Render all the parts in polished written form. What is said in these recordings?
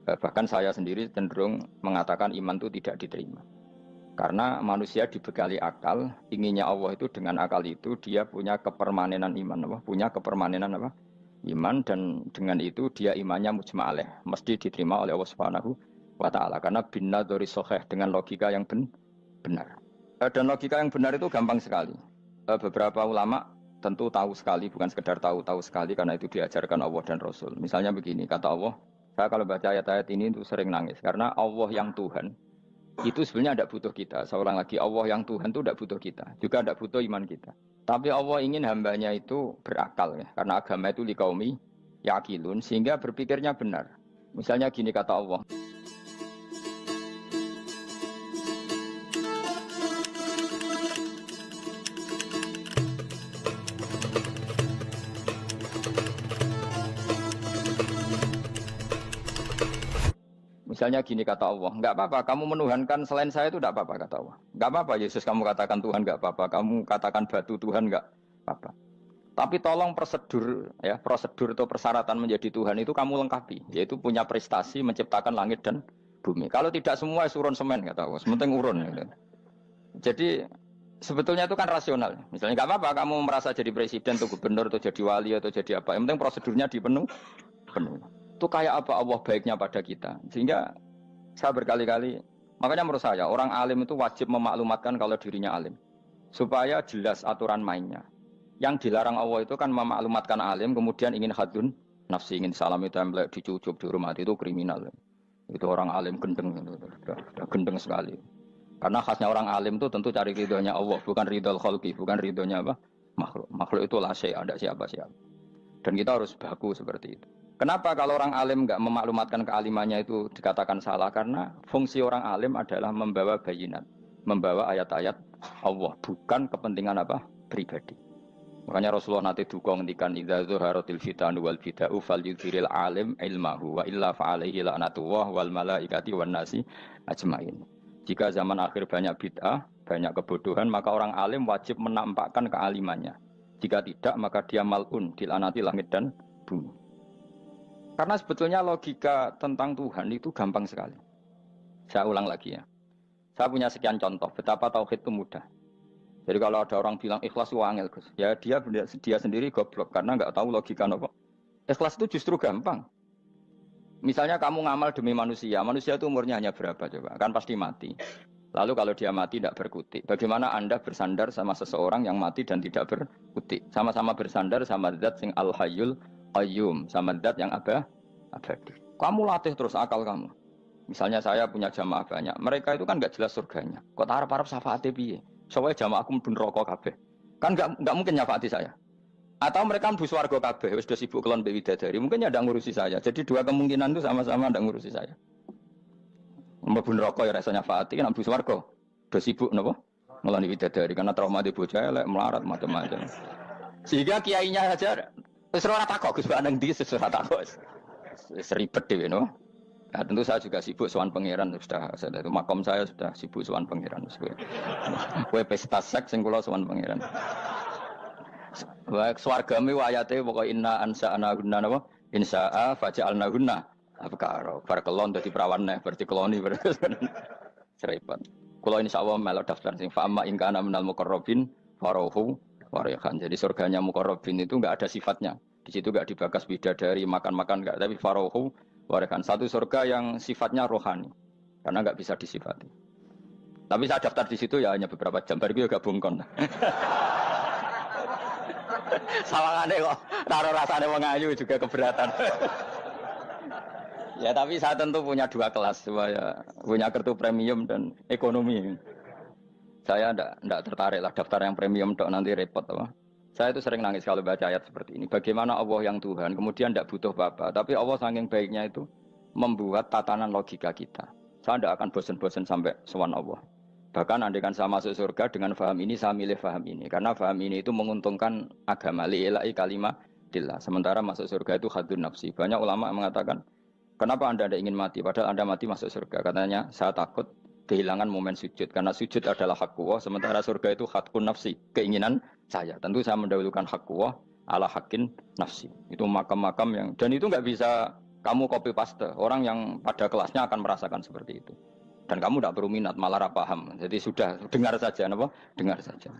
Bahkan saya sendiri cenderung mengatakan iman itu tidak diterima. Karena manusia dibekali akal, inginnya Allah itu dengan akal itu dia punya kepermanenan iman, apa? Punya kepermanenan apa? Iman, dan dengan itu dia imannya mujma'aleh, mesti diterima oleh Allah Subhanahu wa taala karena binna dari soheh dengan logika yang benar. Dan logika yang benar itu gampang sekali. Beberapa ulama tentu tahu sekali, bukan sekedar tahu sekali karena itu diajarkan Allah dan Rasul. Misalnya begini, kata Allah, saya kalau baca ayat-ayat ini itu sering nangis karena Allah yang Tuhan itu sebenarnya tidak butuh kita. Seorang lagi, Allah yang Tuhan itu tidak butuh kita, juga tidak butuh iman kita. Tapi Allah ingin hambanya itu berakal ya, karena agama itu liqaumi yaqilun, sehingga berpikirnya benar. Misalnya gini kata Allah. Misalnya gini kata Allah, enggak apa-apa, kamu menuhankan selain saya itu enggak apa-apa kata Allah. Enggak apa-apa Yesus kamu katakan Tuhan, enggak apa-apa, kamu katakan batu Tuhan, enggak apa-apa. Tapi tolong prosedur ya, prosedur atau persyaratan menjadi Tuhan itu kamu lengkapi, yaitu punya prestasi menciptakan langit dan bumi. Kalau tidak semua urun semen kata Allah, sementing urun gitu. Jadi sebetulnya itu kan rasional. Misalnya enggak apa-apa kamu merasa jadi presiden atau gubernur atau jadi wali atau jadi apa, yang penting prosedurnya dipenuhi. Itu kayak apa Allah baiknya pada kita. Sehingga saya berkali-kali, makanya menurut saya orang alim itu wajib memaklumatkan kalau dirinya alim, supaya jelas aturan mainnya. Yang dilarang Allah itu kan memaklumatkan alim kemudian ingin hadun nafsi, ingin salam itu template dicucuk dihormati, itu kriminal. Itu orang alim gendeng, sudah gendeng sekali. Karena khasnya orang alim itu tentu cari ridhonya Allah, bukan ridhol khalqi, bukan ridhonya apa? Makhluk. Makhluk itu la syai', ada siapa-siapa. Dan kita harus baku seperti itu. Kenapa kalau orang alim nggak memaklumatkan kealimannya itu dikatakan salah? Karena fungsi orang alim adalah membawa bayinat, membawa ayat-ayat Allah, bukan kepentingan apa? Pribadi. Makanya Rasulullah nanti duka ngendikan idza zuharatil fitanu wal bid'u falyudhiril alim ilmahu wa illa fa'alaihi la'natullah wal malaikati wan nasi ajmain. Jika zaman akhir banyak bid'ah, banyak kebodohan, maka orang alim wajib menampakkan kealimannya. Jika tidak, maka dia mal'un, dilaknati langit dan bumi. Karena sebetulnya logika tentang Tuhan itu gampang sekali. Saya ulang lagi ya. Saya punya sekian contoh betapa tauhid itu mudah. Jadi kalau ada orang bilang ikhlas itu angel, Gus, ya dia sendiri goblok karena nggak tahu logika apa. Ikhlas itu justru gampang. Misalnya kamu ngamal demi manusia, manusia itu umurnya hanya berapa coba? Kan pasti mati. Lalu kalau dia mati tidak berkutik, bagaimana Anda bersandar sama seseorang yang mati dan tidak berkutik? Sama-sama bersandar sama zat sing al-hayyul qayyum, sama zat yang abadi. Kamu latih terus akal kamu. Misalnya saya punya jamaah banyak, mereka itu kan nggak jelas surganya. Kok harap-harap syafaate piye? Soalnya jamaah aku mlebu neraka kabeh. Kan nggak mungkin nyafaati saya. Atau mereka mlebu swarga kabeh, wis do sibuk kelon mbek widadari. Mungkin ya ndak ngurusi saya. Jadi dua kemungkinan itu sama-sama ndak ngurusi saya. Mlebu neraka ya rasanya nyafaati, kan mlebu swarga. Do sibuk napa? Ngeloni widadari karena trauma di bocah elek, melarat macam-macam. Sehingga kiainya saja wis ora takok Gus nang ndi wis ora takok. Wis ribet dhewe no. Nah, tentu saya juga sibuk sowan pangeran sudah itu makom saya sudah sibuk sowan pangeran. Kowe pesta seks sing kula sowan pangeran. Wa swargame ayate pokoke inna ansa'ana gunna napa? Insa'a faja'alna gunna. Apa karo bar kelon dadi perawan neh berarti keloni serempet. Kula insyaallah melok daftar sing fa amma in kana minal muqarrabin farohu warihan. Jadi surganya muqarrabin itu enggak ada sifatnya. Di situ enggak dibakas bidadari, makan-makan enggak, tapi farohu warihan. Satu surga yang sifatnya rohani. Karena enggak bisa disifati. Tapi saya daftar di situ ya hanya beberapa jam, baru gue gabung kon. Sawangane kok taruh rasane wong ayu juga keberatan. Ya tapi saya tentu punya dua kelas, saya punya kartu premium dan ekonomi. Saya enggak tertarik lah daftar yang premium dok, nanti repot apa. Saya itu sering nangis kalau baca ayat seperti ini. Bagaimana Allah yang Tuhan kemudian tidak butuh apa-apa, tapi Allah saking baiknya itu membuat tatanan logika kita. Saya tidak akan bosan-bosan sampai sowan Allah. Bahkan andaikan saya masuk surga dengan faham ini, saya milih faham ini. Karena faham ini itu menguntungkan agama. Li'ilai kalimatillah. Sementara masuk surga itu hadun nafsi. Banyak ulama mengatakan, kenapa Anda tidak ingin mati? Padahal Anda mati masuk surga. Katanya, saya takut kehilangan momen sujud. Karena sujud adalah hak Allah. Sementara surga itu hakun nafsi. Keinginan saya. Tentu saya mendahulukan hak Allah ala hakin nafsi. Itu makam-makam yang... Dan itu nggak bisa Kamu copy paste. Orang yang pada kelasnya akan merasakan seperti itu. Dan kamu tidak perlu minat, malah paham. Jadi sudah dengar saja, apa? Dengar saja.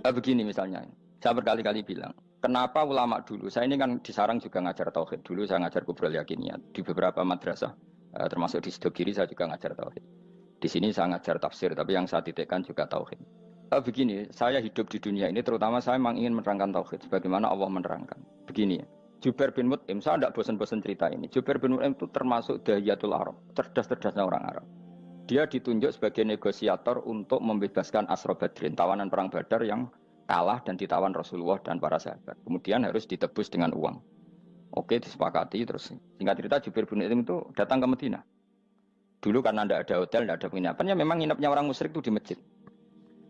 Begini misalnya, saya berkali-kali bilang, kenapa ulama dulu, saya ini kan di Sarang juga ngajar tauhid, dulu saya ngajar kubrul yakiniyat, di beberapa madrasah, termasuk di Sidogiri saya juga ngajar tauhid. Di sini saya ngajar tafsir, tapi yang saya titikkan juga tauhid. Begini, saya hidup di dunia ini, terutama saya memang ingin menerangkan tauhid, sebagaimana Allah menerangkan. Begini ya, Jubair bin Mut'im, saya tidak bosan-bosan cerita ini, Jubair bin Mut'im itu termasuk dahiyatul Arab, cerdas-cerdasnya orang Arab. Dia ditunjuk sebagai negosiator untuk membebaskan Asra Badrin, tawanan perang Badar yang kalah dan ditawan Rasulullah dan para sahabat. Kemudian harus ditebus dengan uang. Oke, disepakati terus. Singkat cerita Jubair bin Mut'im itu datang ke Madinah. Dulu karena tidak ada hotel, tidak ada penginapan, ya memang nginepnya orang musyrik itu di masjid.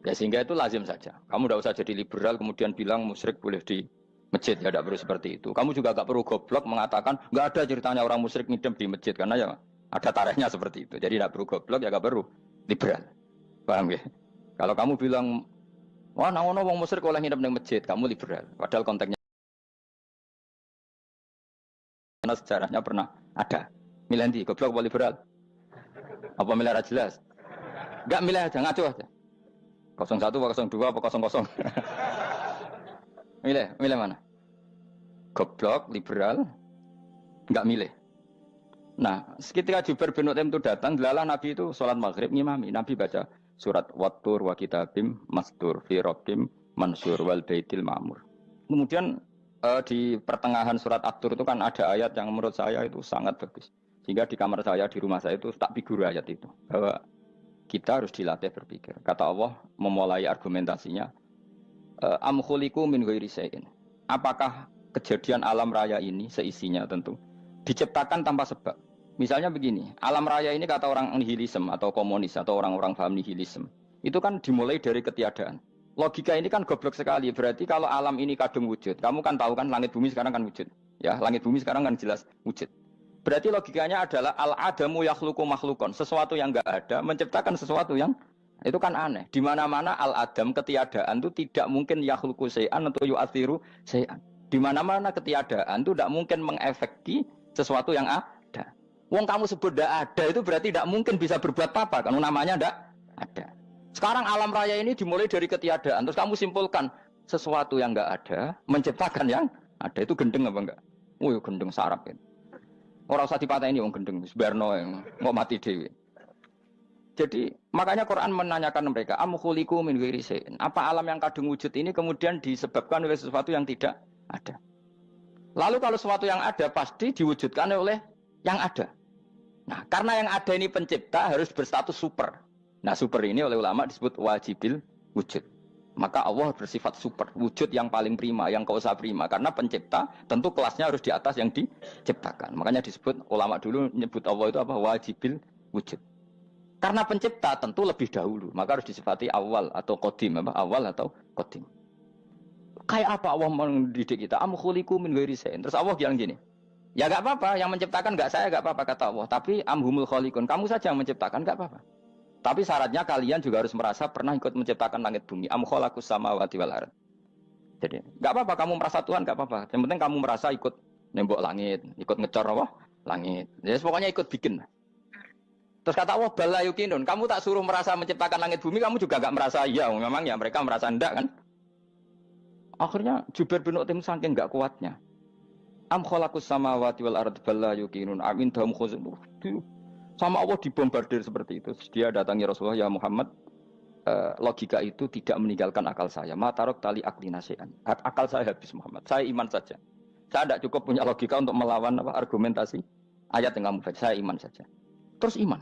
Ya sehingga itu lazim saja. Kamu tidak usah jadi liberal kemudian bilang musyrik boleh di masjid, ya tidak perlu seperti itu. Kamu juga tidak perlu goblok mengatakan nggak ada ceritanya orang musyrik nginep di masjid karena ya ada tarehnya seperti itu. Jadi tidak perlu goblok, ya tidak perlu liberal. Paham ya? Kalau kamu bilang, wah nangono wong musyrik oleh nginep di masjid, kamu liberal. Padahal konteksnya karena sejarahnya pernah ada. Milih di goblok apa liberal? Apa milih jelas? Enggak milih aja, ngaco aja. 01 apa 02 apa 00. Milih mana? Goblok, liberal, enggak milih. Nah, ketika Jubair bin Mut'im itu datang, delalah Nabi itu sholat maghrib ngimami. Nabi baca surat Wattur wa kitabim mastur fi rabbim mansur wal baitil ma'mur. Kemudian di pertengahan surat At-Tur itu kan ada ayat yang menurut saya itu sangat bagus. Sehingga di kamar saya, di rumah saya itu tak figur ayat itu. Bahwa kita harus dilatih berpikir. Kata Allah memulai argumentasinya, am khuliqu min ghairi syai'in. Apakah kejadian alam raya ini seisinya tentu diciptakan tanpa sebab. Misalnya begini, alam raya ini kata orang nihilisme atau komunis atau orang-orang paham nihilisme, itu kan dimulai dari ketiadaan. Logika ini kan goblok sekali. Berarti kalau alam ini kadung wujud, kamu kan tahu kan langit bumi sekarang kan wujud. Ya, langit bumi sekarang kan jelas wujud. Berarti logikanya adalah al-adamu yakhluqu makhlukon, sesuatu yang enggak ada menciptakan sesuatu yang itu kan aneh. Di mana-mana al-adam ketiadaan itu tidak mungkin yakhluqu syai'an atau yu'athiru syai'an. Di mana-mana ketiadaan itu tidak mungkin mengefeki sesuatu yang ada. Wong kamu sebut tidak ada itu berarti tidak mungkin bisa berbuat apa-apa karena namanya tidak ada. Sekarang alam raya ini dimulai dari ketiadaan. Terus kamu simpulkan sesuatu yang enggak ada menciptakan yang ada, itu gendeng apa enggak? Oh, gendeng sarap itu. Orang usah dipatahin wong gendeng, sebarno yang mau mati dewi. Jadi makanya Quran menanyakan mereka, am khuliqu min ghairi syai'in. Apa alam yang kadung wujud ini kemudian disebabkan oleh sesuatu yang tidak ada? Lalu kalau sesuatu yang ada pasti diwujudkan oleh yang ada. Nah, karena yang ada ini pencipta harus berstatus super. Nah, super ini oleh ulama disebut wajibil wujud. Maka Allah bersifat super, wujud yang paling prima, yang kausa prima. Karena pencipta tentu kelasnya harus di atas yang diciptakan. Makanya disebut, ulama dulu menyebut Allah itu apa? Wajibil wujud. Karena pencipta tentu lebih dahulu. Maka harus disifati awal atau qadim. Awal atau qadim. Kayak apa Allah mendidik kita? Am khuliqu min ghairi syai'in. Terus Allah bilang gini, ya gak apa-apa, yang menciptakan gak saya, gak apa-apa kata Allah. Tapi amhumul khaliqun, kamu saja yang menciptakan, gak apa-apa. Tapi syaratnya kalian juga harus merasa pernah ikut menciptakan langit bumi. Am khalaqus samawati wal ardh. Jadi, enggak apa-apa kamu merasa Tuhan, enggak apa-apa. Yang penting kamu merasa ikut nembok langit, ikut ngecor apa? Langit. Jadi pokoknya ikut bikin. Terus kata Allah, bala yukinun, kamu tak suruh merasa menciptakan langit bumi, kamu juga enggak merasa iya. Memang ya mereka merasa enggak kan? Akhirnya Jubair bin Mut'im saking enggak kuatnya. Am khalaqus samawati wal ardh bala yukinun amin dahum khuzun. Sama Allah dibombardir seperti itu. Dia datangi Rasulullah, ya Muhammad, logika itu tidak meninggalkan akal saya. Matarok tali akli nasian. Akal saya habis Muhammad. Saya iman saja. Saya tidak cukup punya logika untuk melawan argumentasi ayat yang kamu baca. Saya iman saja. Terus iman.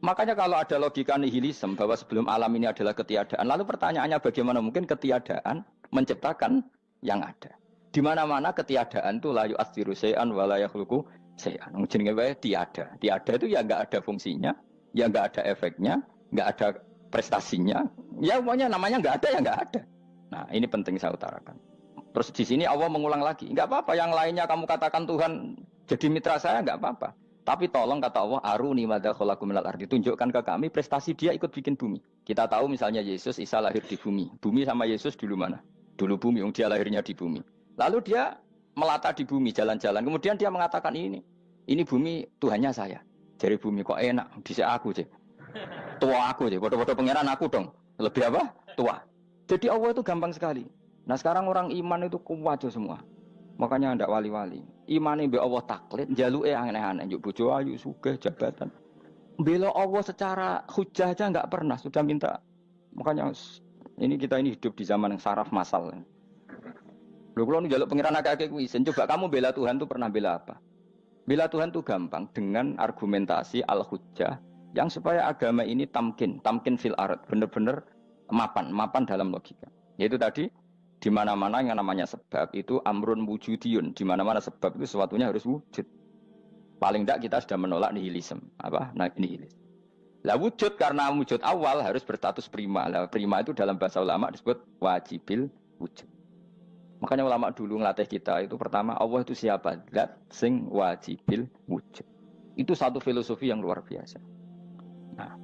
Makanya kalau ada logika nihilisme bahwa sebelum alam ini adalah ketiadaan, lalu pertanyaannya bagaimana mungkin ketiadaan menciptakan yang ada? Di mana-mana ketiadaan itu la yu'atsiru syai'an wa la yakhluqu syai'an. Jenenge wae tiada. Tiada itu ya enggak ada fungsinya, ya enggak ada efeknya, enggak ada prestasinya. Ya pokoknya namanya enggak ada ya enggak ada. Nah, ini penting saya utarakan. Terus di sini Allah mengulang lagi, enggak apa-apa yang lainnya kamu katakan Tuhan jadi mitra saya enggak apa-apa. Tapi tolong kata Allah, aruni madza khalaqu minal ardi, tunjukkan ke kami prestasi dia ikut bikin bumi. Kita tahu misalnya Yesus, Isa lahir di bumi. Bumi sama Yesus dulu mana? Dulu bumi, dia lahirnya di bumi. Lalu dia melata di bumi, jalan-jalan. Kemudian dia mengatakan ini bumi Tuhannya saya. Jadi bumi kok enak, dhisik aku sih. Tua aku sih, bodoh-bodoh pangeran aku dong. Lebih apa? Tua. Jadi Allah itu gampang sekali. Nah sekarang orang iman itu kuat semua. Makanya ndak wali-wali. Imane mbek Allah taklid, njaluke aneh-aneh, njuk bojo ayu, sugih, jabatan. Bela Allah secara hujah aja enggak pernah, sudah minta. Makanya kita hidup di zaman yang saraf masal. Lho kula njaluk pangeran akeh-akeh kuwi, coba kamu bela Tuhan tuh pernah bela apa? Bela Tuhan tuh gampang dengan argumentasi al-hujjah yang supaya agama ini tamkin fil ard, benar-benar mapan dalam logika. Yaitu tadi di mana-mana yang namanya sebab itu amrun wujudiyun, di mana-mana sebab itu sesuatunya harus wujud. Paling tidak kita sudah menolak nihilisme. Apa? Nah, nihilis. Lah wujud karena wujud awal harus berstatus prima. Lah prima itu dalam bahasa ulama disebut wajibil wujud. Makanya ulama dulu ngelatih kita itu pertama Allah itu siapa? Zat sing wajibil wujud. Itu satu filosofi yang luar biasa. Nah,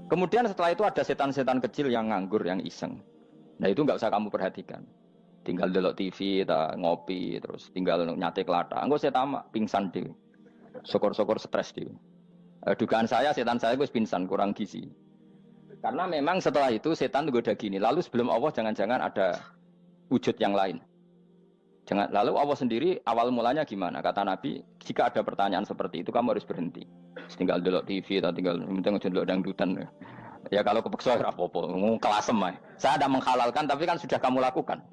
kemudian setelah itu ada setan-setan kecil yang nganggur, yang iseng. Nah itu nggak usah kamu perhatikan. Tinggal delok TV, ngopi, terus tinggal nyate kelata. Enggak saya tamak, pingsan deh. Sokor-sokor stres deh. Dugaan saya setan saya gue pingsan, kurang gizi. Karena memang setelah itu setan itu udah gini. Lalu sebelum Allah jangan-jangan ada wujud yang lain. Lalu Allah sendiri awal mulanya gimana? Kata Nabi, jika ada pertanyaan seperti itu kamu harus berhenti. Tinggal delok TV atau tinggal delok dangdutan. Ya kalau kepeksa apa-apa, kelasem ae. Saya ada menghalalkan tapi kan sudah kamu lakukan.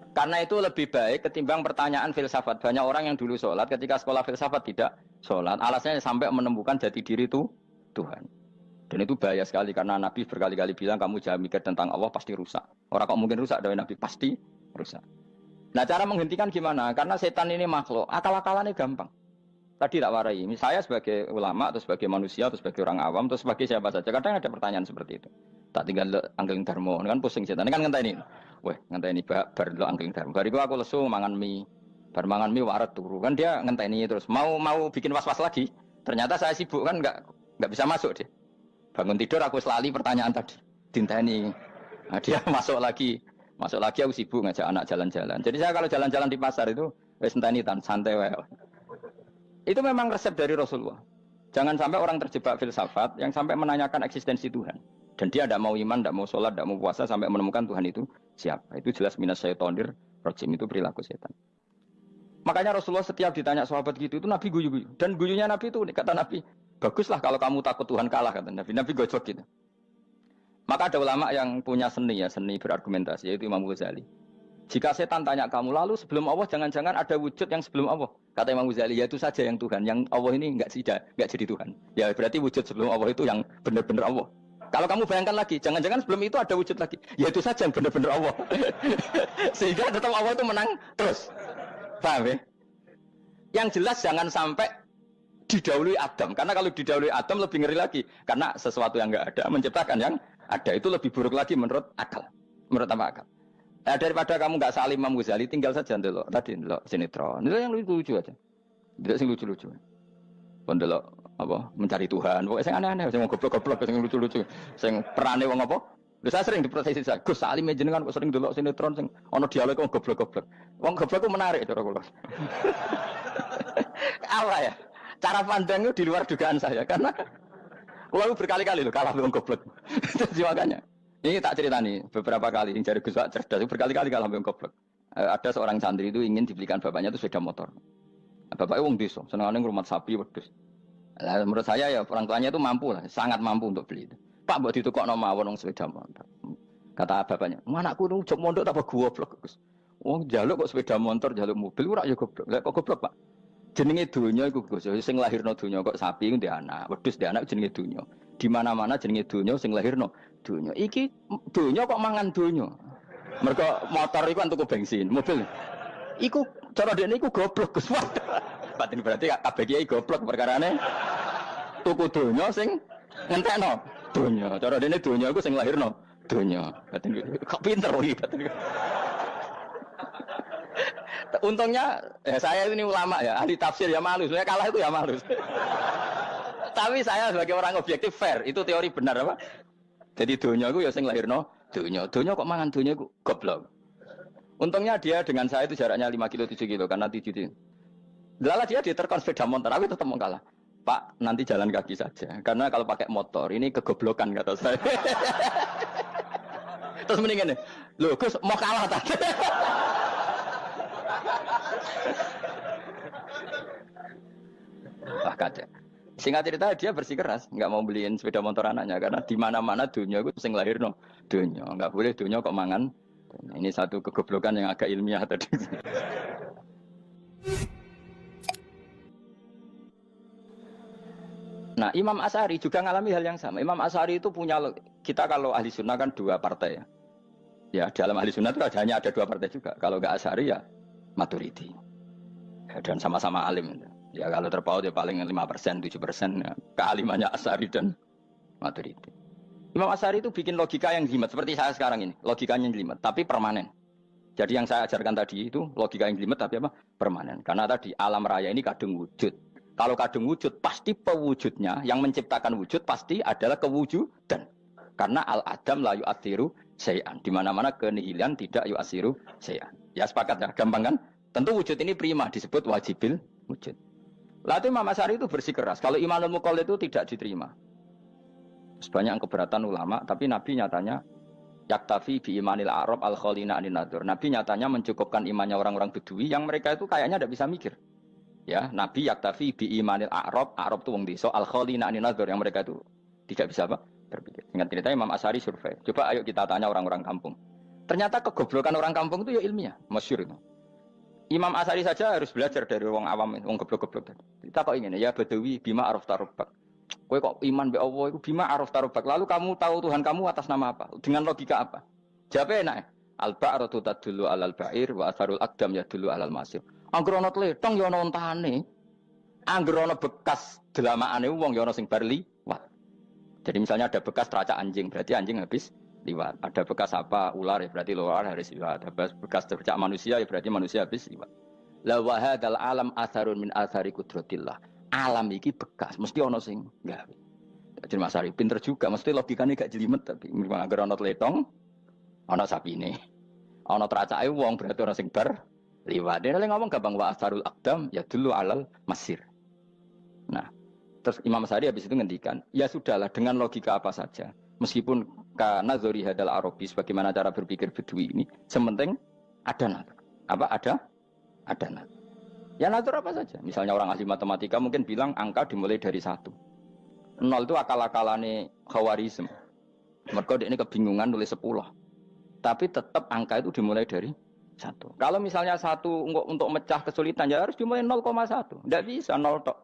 Karena itu lebih baik ketimbang pertanyaan filsafat. Banyak orang yang dulu sholat ketika sekolah filsafat tidak sholat. Alasannya sampai menemukan jati diri itu Tuhan. Dan itu bahaya sekali karena Nabi berkali-kali bilang kamu jangan mikir tentang Allah pasti rusak. Orang kok mungkin rusak dari Nabi pasti rusak. Nah cara menghentikan gimana? Karena setan ini makhluk, akal-akalannya gampang. Tadi tak warai, saya sebagai ulama, atau sebagai manusia, atau sebagai orang awam, atau sebagai siapa saja. Kadang ada pertanyaan seperti itu. Tak tinggal anggeling dharma, kan pusing setan. Ini kan ngenteni. Weh, ngenteni bar lo anggeling dharma. Bariku aku lesu mangan mie. Bar mangan mie waret turu. Kan dia ngenteni terus. Mau bikin was-was lagi. Ternyata saya sibuk kan enggak bisa masuk dia. Bangun tidur aku selali pertanyaan tadi. Dinteni. Nah, dia masuk lagi aku sibuk ngajak anak jalan-jalan. Jadi saya kalau jalan-jalan di pasar itu wis enteni tan santai wae. Itu memang resep dari Rasulullah. Jangan sampai orang terjebak filsafat yang sampai menanyakan eksistensi Tuhan. Dan dia tidak mau iman, tidak mau sholat, tidak mau puasa sampai menemukan Tuhan itu siapa. Itu jelas minas syaitonir rajim, itu perilaku setan. Makanya Rasulullah setiap ditanya sahabat gitu itu Nabi guyu-guyu. Dan guyunya Nabi itu kata Nabi, baguslah kalau kamu takut Tuhan kalah kata Nabi. Nabi gojok gitu. Maka ada ulama yang punya seni berargumentasi yaitu Imam Ghazali. Jika setan tanya kamu lalu sebelum Allah jangan-jangan ada wujud yang sebelum Allah. Kata Imam Ghazali, ya itu saja yang Tuhan. Yang Allah ini enggak jadi Tuhan. Ya berarti wujud sebelum Allah itu yang benar-benar Allah. Kalau kamu bayangkan lagi, jangan-jangan sebelum itu ada wujud lagi. Ya itu saja yang benar-benar Allah. Sehingga tetap Allah itu menang terus. Paham ya? Yang jelas jangan sampai didahului Adam. Karena kalau didahului Adam lebih ngeri lagi. Karena sesuatu yang enggak ada menciptakan yang ada. Itu lebih buruk lagi menurut akal. Menurut apa akal? Daripada kamu nggak salim Imam Ghazali, tinggal saja ndelok. Tadi ndelok sinetron. Itu yang lucu aja. Ndelok sing lucu-lucu. Ndelok apa? Mencari Tuhan. Pokoknya sing aneh-aneh, sing goblok-goblok, sing lucu-lucu, sing perane wong apa? Lha saya sering diprotes saya. Gus Salim jenengan kok sering ndelok sinetron sing ana dialog wong goblok-goblok. Wong goblok ku menarik cara kula. Apa ya? Cara pandang itu di luar dugaan saya karena kula berkali-kali lho kalah wong goblok. Jadi makanya ini tak cerita nih, beberapa kali yang jari Gus Wak cerdas, berkali-kali kalah sampai goblok. Ada seorang santri itu ingin dibelikan bapaknya itu sepeda motor. Bapaknya wong desa, senengane ngrumat sapi wedhus. Lah menurut saya ya orang tuanya itu mampu lah, sangat mampu untuk beli itu. Pak mbok ditukokno mawon wong sepeda motor. Kata bapaknya, "Anakku nu jok mondok tak goblok, Gus." Wong njaluk kok sepeda motor, njaluk mobil ora ya goblok. Lah kok goblok, Pak? Jenenge donya iku Gus, sing lahirno donya kok sapi ku ndek anak, wedhus ndek anak jenenge donya. Di mana-mana jenenge donya sing lahirno donya. Iki donya kok mangan donya. Mergo motor iku kan tuku bensin, mobil. Iku cara dekne iku goblok Gus. Batin berarti kabeh kiai goblok perkarane tuku donya sing ngentekno donya. Cara dekne donya iku sing lahirno donya. Batin kok pinter iki batin. Untungnya saya ini ulama ya, ahli tafsir ya malu. Saya kalah itu ya malu. Tapi saya sebagai orang objektif fair, itu teori benar apa? Jadi donya itu ya sing lahirno donya. Donya kok mangan donya iku goblok. Untungnya dia dengan saya itu jaraknya 5 kilo 7 kilo karena 7 kilo. Lala dia diterkon sepeda motor, aku tetap mau kalah. Pak, nanti jalan kaki saja. Karena kalau pakai motor ini kegoblokan kata saya. Terus mendingan nih, loh Gus mau kalah tadi. Wah kacau. Singkat cerita dia bersikeras, nggak mau beliin sepeda motor anaknya karena di mana-mana dunia itu sing lahir no dunia, nggak boleh dunia kok mangan. Ini satu kegoblokan yang agak ilmiah tadi. Nah, Imam Asy'ari juga ngalami hal yang sama. Imam Asy'ari itu punya, kita kalau ahli sunnah kan dua partai ya. Ya dalam ahli sunnah itu hanya ada dua partai juga. Kalau nggak Asy'ari ya Maturidi. Ya, dan sama-sama alim. Ya kalau terpaut ya paling 5%, 7% ya. Kealimannya Asy'ari dan Maturidi. Imam Asy'ari itu bikin logika yang jelimet seperti saya sekarang ini. Logikanya yang jelimet, tapi permanen. Jadi yang saya ajarkan tadi itu logika yang jelimet tapi apa? Permanen. Karena tadi alam raya ini kadung wujud. Kalau kadung wujud pasti pewujudnya yang menciptakan wujud pasti adalah kewujudan. Karena al-adam la yu'athiru syai'an. Di mana-mana kenihilan tidak yu'athiru syai'an. Ya sepakat ya, gampang kan? Tentu wujud ini prima disebut wajibil wujud. Lalu Imam Asy'ari itu bersikeras. Kalau imanul muqallid itu tidak diterima. Sebanyak keberatan ulama, tapi Nabi nyatanya yaktafi bi imanil Arab al-khalina anin nadur. Nabi nyatanya mencukupkan imannya orang-orang Bedui yang mereka itu kayaknya tidak bisa mikir. Ya, Nabi yaktafi bi imanil Arab itu wong desa al-khalina anin nadur yang mereka itu tidak bisa apa? Berpikir. Ingat cerita Imam Asy'ari survei. Coba ayo kita tanya orang-orang kampung. Ternyata kegoblokan orang kampung itu ya ilmiah, masyhur itu. Imam Asy'ari saja harus belajar dari wong awam, wong goblok-goblok tadi. Kita kok ingin ya Badawi bima araf tarubak. Kowe kok iman be Allah itu bima araf tarubak. Lalu kamu tahu Tuhan kamu atas nama apa? Dengan logika apa? Jawabnya enak. Al-ba'ratu tadullu 'alal ba'ir wa atharul aqdam yadullu 'alal masir. Angger ana tletong ya ana ontane. Angger ana bekas delamaane wong ya ana sing bar liwat. Jadi misalnya ada bekas teracak anjing, berarti anjing habis liwat. Ada bekas apa ular ya berarti ular harus liwat. Ada bekas tercak manusia ya berarti manusia habis liwat. La wa hadzal alam atharun min athari qudratillah. Alam iki bekas mesti ana sing gawe. Jadi Mas Ari pinter juga, mesti logikane gak jelimet tapi memang agar ana tletong ana sapine. Ana teracake wong berarti ana sing bar liwat. Dia ngomong gampang wa atharul aqdam ya dulu alal masir. Nah, terus Imam Asy'ari habis itu ngendikan, ya sudahlah dengan logika apa saja. Meskipun karena zori hadal Arabi sebagaimana cara berpikir Bedui ini, sementing ada natur. Apa ada? Ada natur. Ya natur apa saja. Misalnya orang ahli matematika mungkin bilang angka dimulai dari 1. 0 itu akal-akalane Khawarizm. Mereka ini kebingungan nulis 10. Tapi tetap angka itu dimulai dari 1. Kalau misalnya 1 untuk mecah kesulitan ya harus dimulai 0,1. Tidak bisa 0 tok.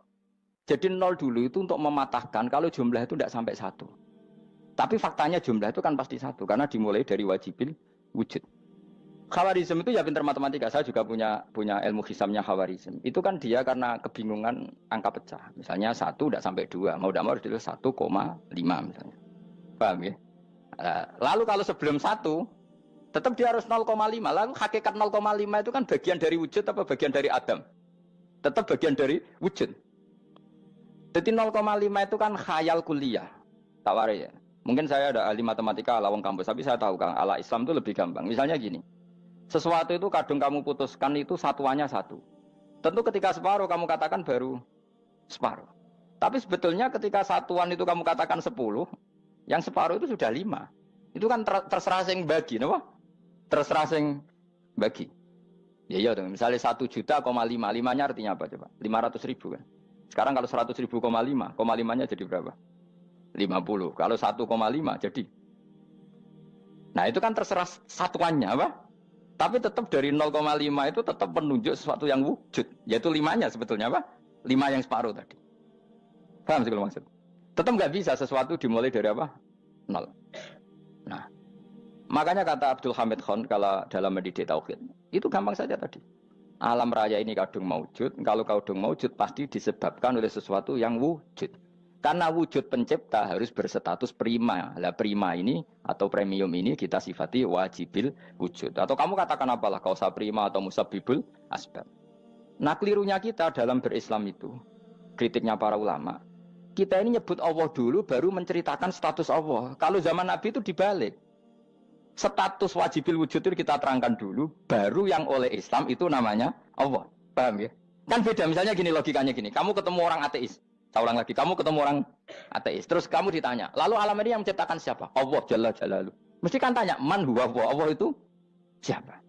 Jadi 0 dulu itu untuk mematahkan kalau jumlah itu tidak sampai 1. Tapi faktanya jumlah itu kan pasti 1 karena dimulai dari wajibil wujud. Khawarizm itu ya pintar matematika. Saya juga punya ilmu hisamnya Khawarizm. Itu kan dia karena kebingungan angka pecah. Misalnya 1 tidak sampai 2. Mau tidak mau harus ditulis 1,5 misalnya. Paham ya? Lalu kalau sebelum 1 tetap dia harus 0,5. Lalu hakikat 0,5 itu kan bagian dari wujud apa bagian dari Adam? Tetap bagian dari wujud. Jadi 0,5 itu kan khayal kuliah. Tawari ya. Mungkin saya ada ahli matematika ala wong kampus, tapi saya tahu Kang, ala Islam itu lebih gampang. Misalnya gini. Sesuatu itu kadung kamu putuskan itu satuannya 1. Tentu ketika separuh kamu katakan baru separuh. Tapi sebetulnya ketika satuan itu kamu katakan 10, yang separuh itu sudah 5. Itu kan terserah sing bagi, no? Terserah sing bagi. Ya iya dong, misalnya 1 juta, 5, 5-nya artinya apa coba? 500 ribu kan? Sekarang kalau 100 ribu, 5-nya jadi berapa? 50. Kalau 1,5 jadi. Nah itu kan terserah satuannya apa? Tapi tetap dari 0,5 itu tetap menunjuk sesuatu yang wujud. Yaitu 5-nya sebetulnya apa? 5 yang separuh tadi. Paham sih kalau maksud? Tetap nggak bisa sesuatu dimulai dari apa? 0. Nah, makanya kata Abdul Hamid Khan kalau dalam mendidik tauhid, itu gampang saja tadi. Alam raya ini kadung maujud, kalau kadung maujud pasti disebabkan oleh sesuatu yang wujud. Karena wujud pencipta harus berstatus prima. Lah prima ini atau premium ini kita sifati wajibil wujud. Atau kamu katakan apalah kausa prima atau musabibul asbab. Nah kelirunya kita dalam berislam itu, kritiknya para ulama, kita ini nyebut Allah dulu baru menceritakan status Allah. Kalau zaman Nabi itu dibalik. Status wajibil wujud itu kita terangkan dulu, baru yang oleh Islam itu namanya Allah. Paham ya? Kan beda, misalnya gini logikanya gini, kamu ketemu orang ateis, saya ulang lagi, kamu ketemu orang ateis, terus kamu ditanya, lalu alam ini yang menciptakan siapa? Allah Jalla Jalaluh. Mesti kan tanya, man huwa Allah, Allah itu siapa?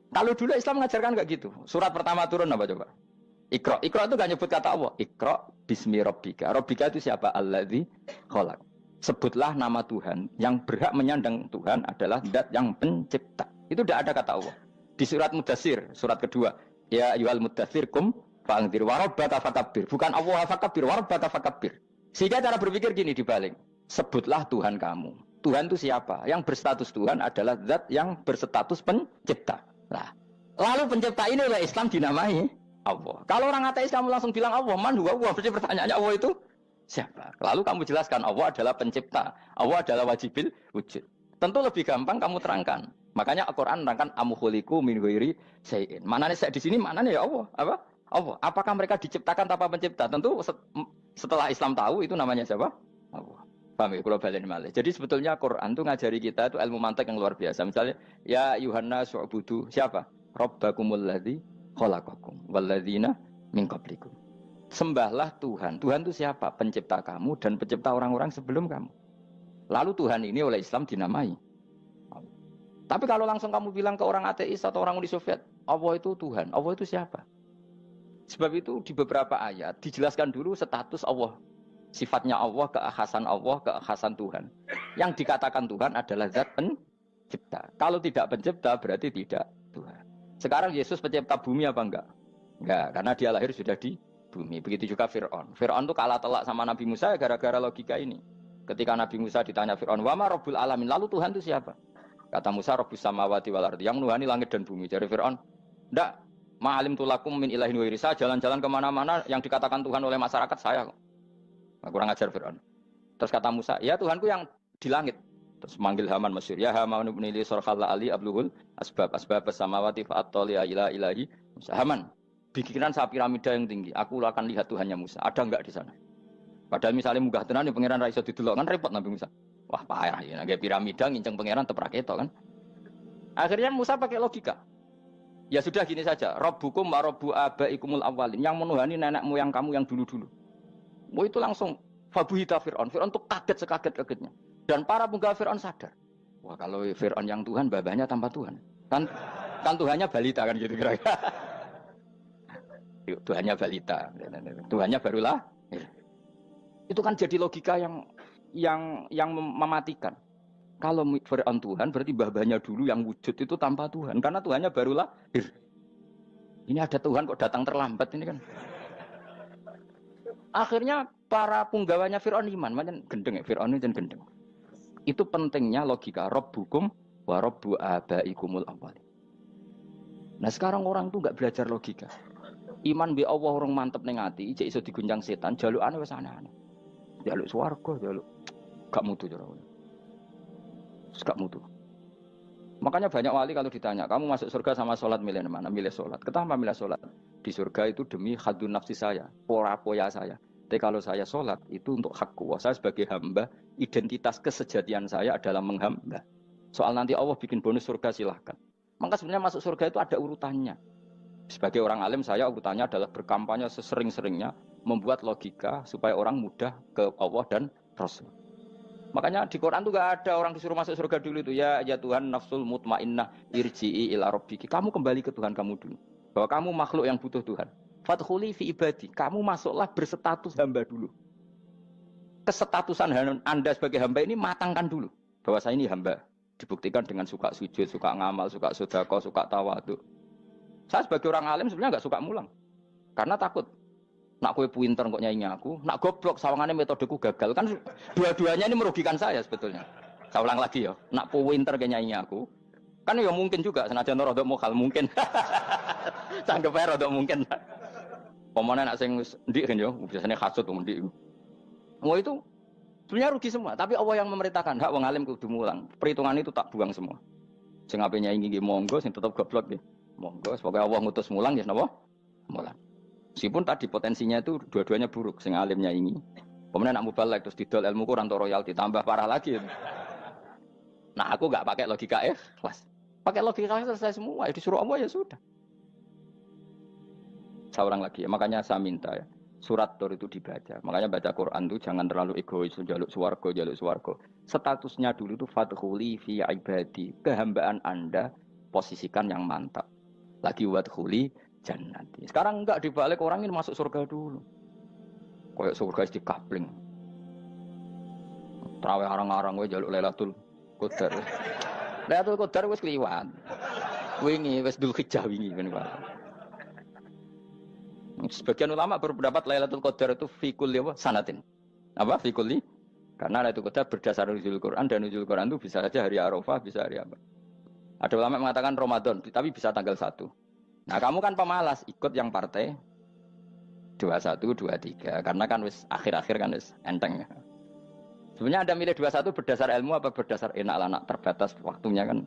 Kalau dulu Islam mengajarkan enggak gitu. Surat pertama turun apa coba? Iqra. Iqra itu enggak nyebut kata Allah. Iqra bismi rabbika. Rabbika itu siapa? Alladzi khalaq. Sebutlah nama Tuhan. Yang berhak menyandang Tuhan adalah zat yang pencipta. Itu tidak ada kata Allah. Di surat Mudatsir, surat kedua. Ya ayyuhal mudatsir kum fa'anzir wa rabbaka fakabbir. Bukan Allah fakabbir, wa rabbaka fakabbir. Sehingga cara berpikir gini dibalik. Sebutlah Tuhan kamu. Tuhan itu siapa? Yang berstatus Tuhan adalah zat yang berstatus pencipta. Nah, lalu pencipta ini oleh Islam dinamai Allah. Kalau orang ateis kamu langsung bilang Allah, man huwa Allah. Berarti pertanyaannya Allah itu siapa? Lalu kamu jelaskan Allah adalah pencipta, Allah adalah wajibil wujud. Tentu lebih gampang kamu terangkan. Makanya Al-Qur'an menerangkan amkhuliqu min ghairi syai'in. Manane saya di sini manane ya Allah. Apa? Allah. Apakah mereka diciptakan tanpa pencipta? Tentu setelah Islam tahu itu namanya siapa? Allah. Paham ya? Kalau balen malih. Jadi sebetulnya Quran itu ngajari kita itu ilmu mantik yang luar biasa. Misalnya ya Yuhanna su'budu siapa? Rabbakumul ladzi khalaqakum walladzina min qablikum. Sembahlah Tuhan. Tuhan itu siapa? Pencipta kamu dan pencipta orang-orang sebelum kamu. Lalu Tuhan ini oleh Islam dinamai. Tapi kalau langsung kamu bilang ke orang ateis atau orang Uni Soviet, Allah itu Tuhan. Allah itu siapa? Sebab itu di beberapa ayat dijelaskan dulu status Allah. Sifatnya Allah, keakhasan Allah, keakhasan Tuhan. Yang dikatakan Tuhan adalah zat pencipta. Kalau tidak pencipta berarti tidak Tuhan. Sekarang Yesus pencipta bumi apa enggak? Enggak, karena dia lahir sudah di bumi. Begitu juga Fir'aun. Fir'aun itu kalah telak sama Nabi Musa gara-gara logika ini. Ketika Nabi Musa ditanya Fir'aun, wa ma rabbul alamin? Lalu Tuhan itu siapa? Kata Musa, rabbus samawati wal ardi, yang menuhani langit dan bumi. Jadi Fir'aun, enggak, ma'alim tulakum min ilahin wa irisa, jalan-jalan kemana-mana yang dikatakan Tuhan oleh masyarakat saya kok. Nah, kurang ajar Fir'aun. Terus kata Musa, ya Tuhanku yang di langit. Terus manggil Haman Mesir, ya Haman ibn Ili sorkhalla ali abluhul asbab samawati fa'attoli ila ilahi Musa. Haman, bikinan saya piramida yang tinggi, aku akan lihat Tuhannya Musa. Ada enggak di sana? Padahal misalnya munggah tenan pangeran ra iso didelok kan repot Nabi Musa. Wah payah ya, nggak piramida nginceng pangeran teprak itu kan. Akhirnya Musa pakai logika. Ya sudah gini saja, Rabbukum wa rabbu abaikumul awwalin, yang menuhani nenek moyang kamu yang dulu-dulu. Mau itu langsung fabuhita Fir'aun. Fir'aun tuh kaget sekaget-kagetnya. Dan para penggawa Fir'aun sadar. Wah kalau Fir'aun yang Tuhan, babanya tanpa Tuhan. Kan Tuhannya balita kan gitu kira-kira. Tuhannya balita. Tuhannya barulah. Itu kan jadi logika yang mematikan. Kalau Fir'aun Tuhan berarti babanya dulu yang wujud itu tanpa Tuhan. Karena Tuhannya baru lahir. Ini ada Tuhan kok datang terlambat ini kan. Akhirnya para penggawanya Fir'aun iman. Macam gendeng ya, Fir'aun itu gendeng. Itu pentingnya logika. Rabbukum wa rabbu abaikumul awwalin. Nah sekarang orang tuh nggak belajar logika. Iman bi Allah orang mantep ning ati, cek iso diguncang setan, jalukane wis aneh-aneh. Jaluk swarga, jaluk gak mutu cara. Gak mutu. Makanya banyak wali kalau ditanya, kamu masuk surga sama sholat milih mana? Milih sholat. Kenapa milih sholat? Di surga itu demi khadun nafsi saya, pora-poya saya. Tapi kalau saya sholat itu untuk hakku. Saya sebagai hamba, identitas kesejatian saya adalah menghamba. Soal nanti Allah bikin bonus surga silahkan. Maka sebenarnya masuk surga itu ada urutannya. Sebagai orang alim saya urutannya adalah berkampanye sesering-seringnya, membuat logika supaya orang mudah ke Allah dan Rasul. Makanya di Quran tuh gak ada orang disuruh masuk surga dulu itu ya Tuhan nafsul mutmainnah irji'i ila rabbiki. Kamu kembali ke Tuhan kamu dulu. Bahwa kamu makhluk yang butuh Tuhan. Fadkhuli fi ibadi. Kamu masuklah berstatus hamba dulu. Kesetatusan Anda sebagai hamba ini matangkan dulu. Bahwa saya ini hamba. Dibuktikan dengan suka sujud, suka ngamal, suka sedekah, suka tawadhu. Saya sebagai orang alim sebenarnya gak suka mulang. Karena takut. Nak kue pinter kok nyanyi aku, nak goblok sawangannya metodeku gagal kan dua-duanya ini merugikan saya sebetulnya. Saya ulang lagi ya, nak pinter kayak nyanyi aku, kan ya mungkin juga senajan rodok mokal mungkin, sanggup aja rodok mungkin. Pemenang nak sing ndik kan yo, biasanya hasut ndik. Mau itu sebenarnya rugi semua, tapi Allah yang memerintahkan hak wong alim kudu mulang. Perhitungan itu tak buang semua. Sing ape nyanyi nggih monggo, sing tetep goblok nggih monggo. Semoga Allah ngutus mulang ya napa? Mulang. Meskipun tadi potensinya itu dua-duanya buruk, sing alimnya ini. Kemudian nak mubalek terus didol ilmu kurang royalti tambah parah lagi. Nah, aku nggak pakai logika ikhlas. Pakai logika selesai semua. Disuruh Allah ya sudah. Seorang lagi ya. Makanya saya minta ya. Surat Tur itu dibaca. Makanya baca Quran itu jangan terlalu egois, jaluk swarga. Statusnya dulu itu fadkhuli fi ibadi. Kehambaan Anda posisikan yang mantap. Lagi wadkhuli jannati. Sekarang enggak dibalik orang ini masuk surga dulu. Kayak surga di kapling. Terawih arang-arang gue jaluk Lailatul Qadar. Lailatul Qadar wis kliwat. Wingi wis Dzulhijjah wingi ben. Sebagian ulama berpendapat Lailatul Qadar itu fikul sanatin. Apa fikuli? Karena Lailatul Qadar berdasar nuzul Quran dan nuzul Quran itu bisa saja hari Arafah, bisa hari apa. Ada ulama yang mengatakan Ramadan, tapi bisa tanggal 1. Nah, kamu kan pemalas, ikut yang partai 21, 23. Karena kan wis akhir-akhir kan wis enteng. Sebenarnya Anda milih 21 berdasar ilmu apa berdasar enak anak terbatas waktunya kan?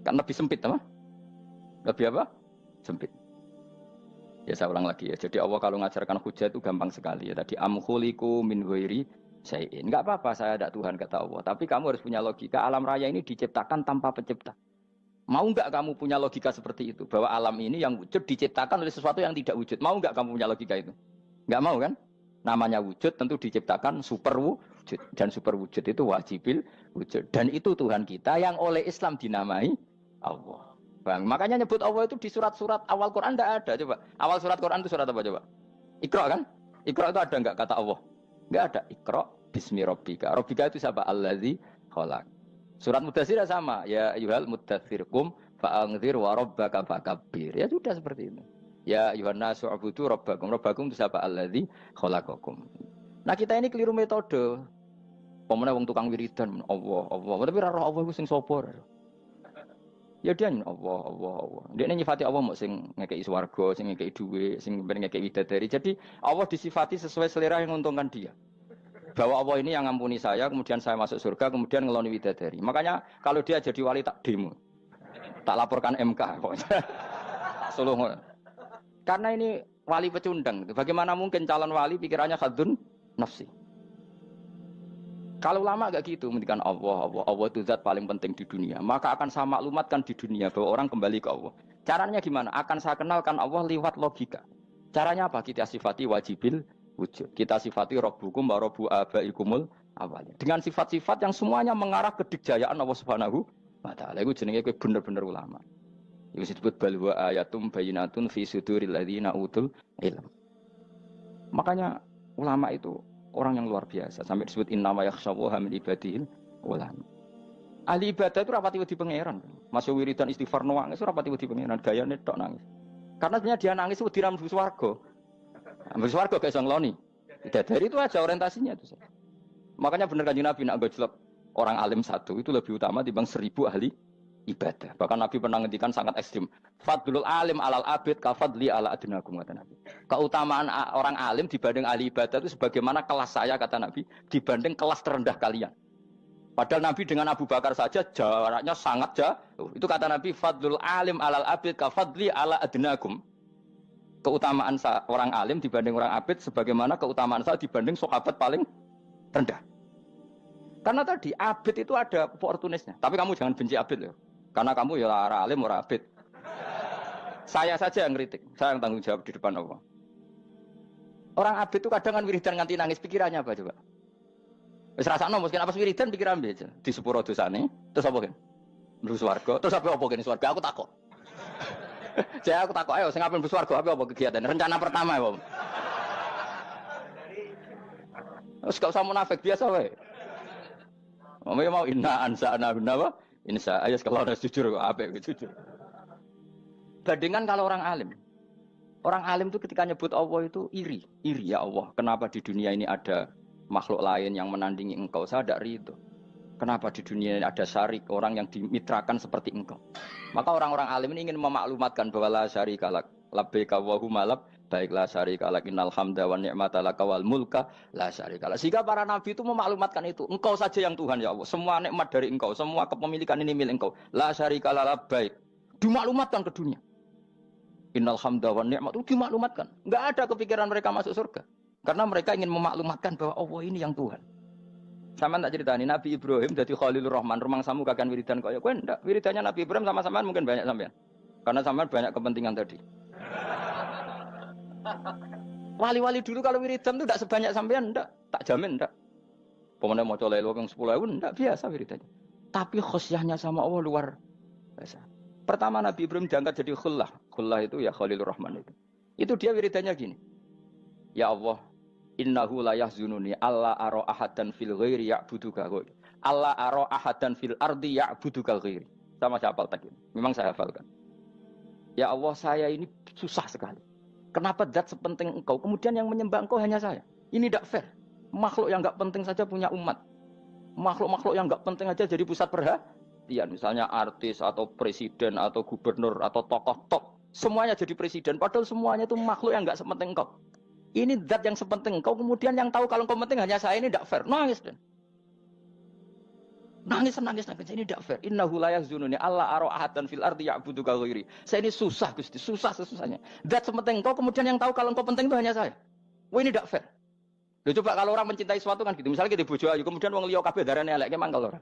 Kan lebih sempit, apa? Lebih apa? Sempit. Ya saya ulang lagi ya. Jadi Allah kalau mengajarkan hujah itu gampang sekali ya. Tadi amkhuliku min ghairi syai'in. Enggak apa-apa saya ada Tuhan kata Allah. Tapi kamu harus punya logika. Alam raya ini diciptakan tanpa pencipta. Mau enggak kamu punya logika seperti itu? Bahwa alam ini yang wujud diciptakan oleh sesuatu yang tidak wujud. Mau enggak kamu punya logika itu? Enggak mau kan? Namanya wujud tentu diciptakan super wujud. Dan super wujud itu wajibil wujud. Dan itu Tuhan kita yang oleh Islam dinamai Allah. Bang, makanya nyebut Allah itu di surat-surat awal Quran tidak ada. Coba, awal surat Quran itu surat apa coba? Iqra kan? Iqra itu ada enggak kata Allah? Enggak ada. Iqra bismi rabbika. Rabbika itu siapa? Allazi khalaq. Surat Mudatsir sama. Ya ayyuhal mudatsir qum fa'anzir wa rabbaka fakabbir. Ya sudah seperti itu. Ya ayyuhan nasu ubudu rabbakum. Rabbakum itu siapa? Allazi khalaqakum. Nah, kita ini keliru metode. Pemene wong tukang wiridan Allah. Tapi ora roh Allah ku sing sapa? Ya dia Allah. Dia nyifati Allah mau sing ngekei swarga, sing ngekei duit, sing ngekei widadari. Jadi Allah disifati sesuai selera yang menguntungkan dia. Bahwa Allah ini yang ngampuni saya, kemudian saya masuk surga, kemudian ngeloni widadari. Makanya kalau dia jadi wali tak demo, tak laporkan MK. Suluh. Karena ini wali pecundang. Bagaimana mungkin calon wali pikirannya khadun nafsi? Kalau lama agak gitu, mendikan Allah itu zat paling penting di dunia. Maka akan saya maklumatkan di dunia bahwa orang kembali ke Allah. Caranya gimana? Akan saya kenalkan Allah lewat logika. Caranya apa? Kita sifati wajibil wujud. Kita sifati Rabbukum wa Rabbu abaikumul awalin. Dengan sifat-sifat yang semuanya mengarah ke dikjayaan Allah Subhanahu wa Ta'ala. Itu jenenge kowe bener-bener ulama. Itu disebut bal wa ayatum bayyinatun fi suduril ladzina utul ilm. Makanya ulama itu orang yang luar biasa. Sampai disebut innama yakhsyallaha min ibadihil ulama. Ahli ibadah itu rapati wedi pangeran. Masuk wiridan istighfar nangis rapati wedi pangeran, gayane tok nangis. Karena sebenarnya dia nangis wedi ra mlebu swarga. Mlebu swarga gak iso ngloni. Dari itu aja orientasinya itu. Makanya bener Kanjeng Nabi nak gojlok orang alim satu itu lebih utama dibanding 1000 ahli ibadah. Bahkan Nabi pernah ngendikan sangat ekstrim. Fadlul alim alal abid kafadli ala adnakum kata Nabi. Keutamaan orang alim dibanding ahli ibadah itu sebagaimana kelas saya kata Nabi dibanding kelas terendah kalian. Padahal Nabi dengan Abu Bakar saja jaraknya sangat jauh. Itu kata Nabi fadlul alim alal abid kafadli ala adnakum. Keutamaan orang alim dibanding orang abid sebagaimana keutamaan saya dibanding sahabat paling rendah. Karena tadi abid itu ada oportunisnya. Tapi kamu jangan benci abid ya. Karena kamu ya orang alim, orang abid. Saya saja yang kritik. Saya yang tanggung jawab di depan Allah. Orang abid itu kadang kan wiridan nganti nangis. Pikirannya apa coba? Wis rasakno mungkin apa wiridan pikiran aja. Di sepuro dosane. Terus apa kan? Mlebu swarga. Terus apa kan swarga? Aku takut. Saya aku takut ayo sing ape mlebu swarga apa kegiatan? Rencana pertama ya, Pak. Terus gak usah munafik biasa wae. Mau inna ansa'na apa? Insya Allah kalau ada jujur apa jujur. Bandingkan kalau orang alim. Orang alim itu ketika nyebut Allah itu iri ya Allah. Kenapa di dunia ini ada makhluk lain yang menandingi engkau? Saya tidak ridho. Kenapa di dunia ini ada syarik orang yang dimitrakan seperti engkau? Maka orang-orang alim ini ingin memaklumatkan bahwa la syarika lak labbaika wa huma lab baiklah syarika lak innal hamda wa ni'mata laka wal mulka la syarika lak. Sehingga para nabi itu memaklumatkan itu. Engkau saja yang Tuhan ya Allah. Semua nikmat dari engkau, semua kepemilikan ini milik engkau. La syarika lak labbaik. Dimaklumatkan ke dunia. Innal hamda wa ni'mat itu dimaklumatkan. Enggak ada kepikiran mereka masuk surga. Karena mereka ingin memaklumatkan bahwa Allah ini yang Tuhan. Sama tak ceritani Nabi Ibrahim jadi Khalilur Rahman, rumang samu kakan wiridan kaya kowe ndak. Wiridannya Nabi Ibrahim sama-sama mungkin banyak sampean. Karena sampean banyak kepentingan tadi. Wali-wali dulu kalau wiridan itu ndak sebanyak sampean ndak, tak jamin ndak. Pemene maca lelo yang 10.000 ndak biasa wiridannya. Tapi khosyahnya sama Allah luar biasa. Pertama Nabi Ibrahim diangkat jadi khullah. Khullah itu ya Khalilur Rahman itu. Itu dia wiridannya gini. Ya Allah, innahu la yahzununi alla ara ahadan fil ghairi ya'buduka ghairi. Alla ara ahadan fil ardi ya'buduka ghairi. Sama saya hafal tadi. Memang saya hafalkan. Ya Allah, saya ini susah sekali. Kenapa zat sepenting engkau, kemudian yang menyembah engkau hanya saya? Ini tidak fair. Makhluk yang enggak penting saja punya umat. Makhluk-makhluk yang enggak penting aja jadi pusat perhatian. Misalnya artis atau presiden atau gubernur atau tokoh top. Semuanya jadi presiden. Padahal semuanya itu makhluk yang enggak sepenting engkau. Ini zat yang sepenting engkau, kemudian yang tahu kalau engkau penting hanya saya, ini tidak fair. Nangis dan nangis. Ini tidak fair. Innahu la yahzununi alla ara ahadan fil ardi ya'buduka ghairi. Saya ini susah Gusti, susah sesusahnya. Zat sepenting engkau, kemudian yang tahu kalau engkau penting itu hanya saya. Wah ini tidak fair. Loh, coba kalau orang mencintai sesuatu kan gitu. Misalnya kita bojo ayu, kemudian wong liya kabeh darane elek, mangkel ora?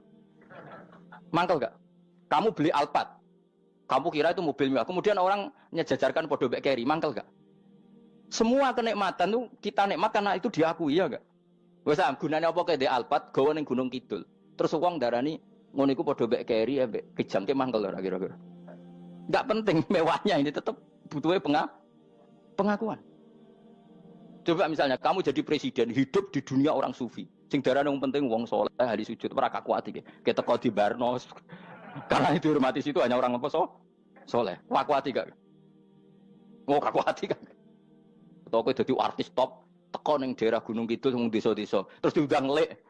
Mangkel enggak? Kamu beli Alphard. Kamu kira itu mobil mewah. Kemudian orang nyejajarkan podo mek keri, mangkel enggak? Semua kenikmatan itu kita nikmat karena itu diakui ya enggak? Wes gunane apa kae di Alphard gawe ning Gunung Kidul. Terus wong darani ngono iku padha mek keri ambek kejangke mangkel ora kira-kira. Enggak penting mewahnya ini tetap butuhnya pengakuan. Coba misalnya kamu jadi presiden hidup di dunia orang sufi. Sing darane wong penting wong saleh ahli sujud ora kakuati iki. Keteko di Barno. Karena itu dihormati situ hanya orang apa saleh. Kakuati gak? Oh kakuati kan. Atau kowe dadi artis top, teko ning daerah Gunung Kidul wong desa-desa, terus diundang lek.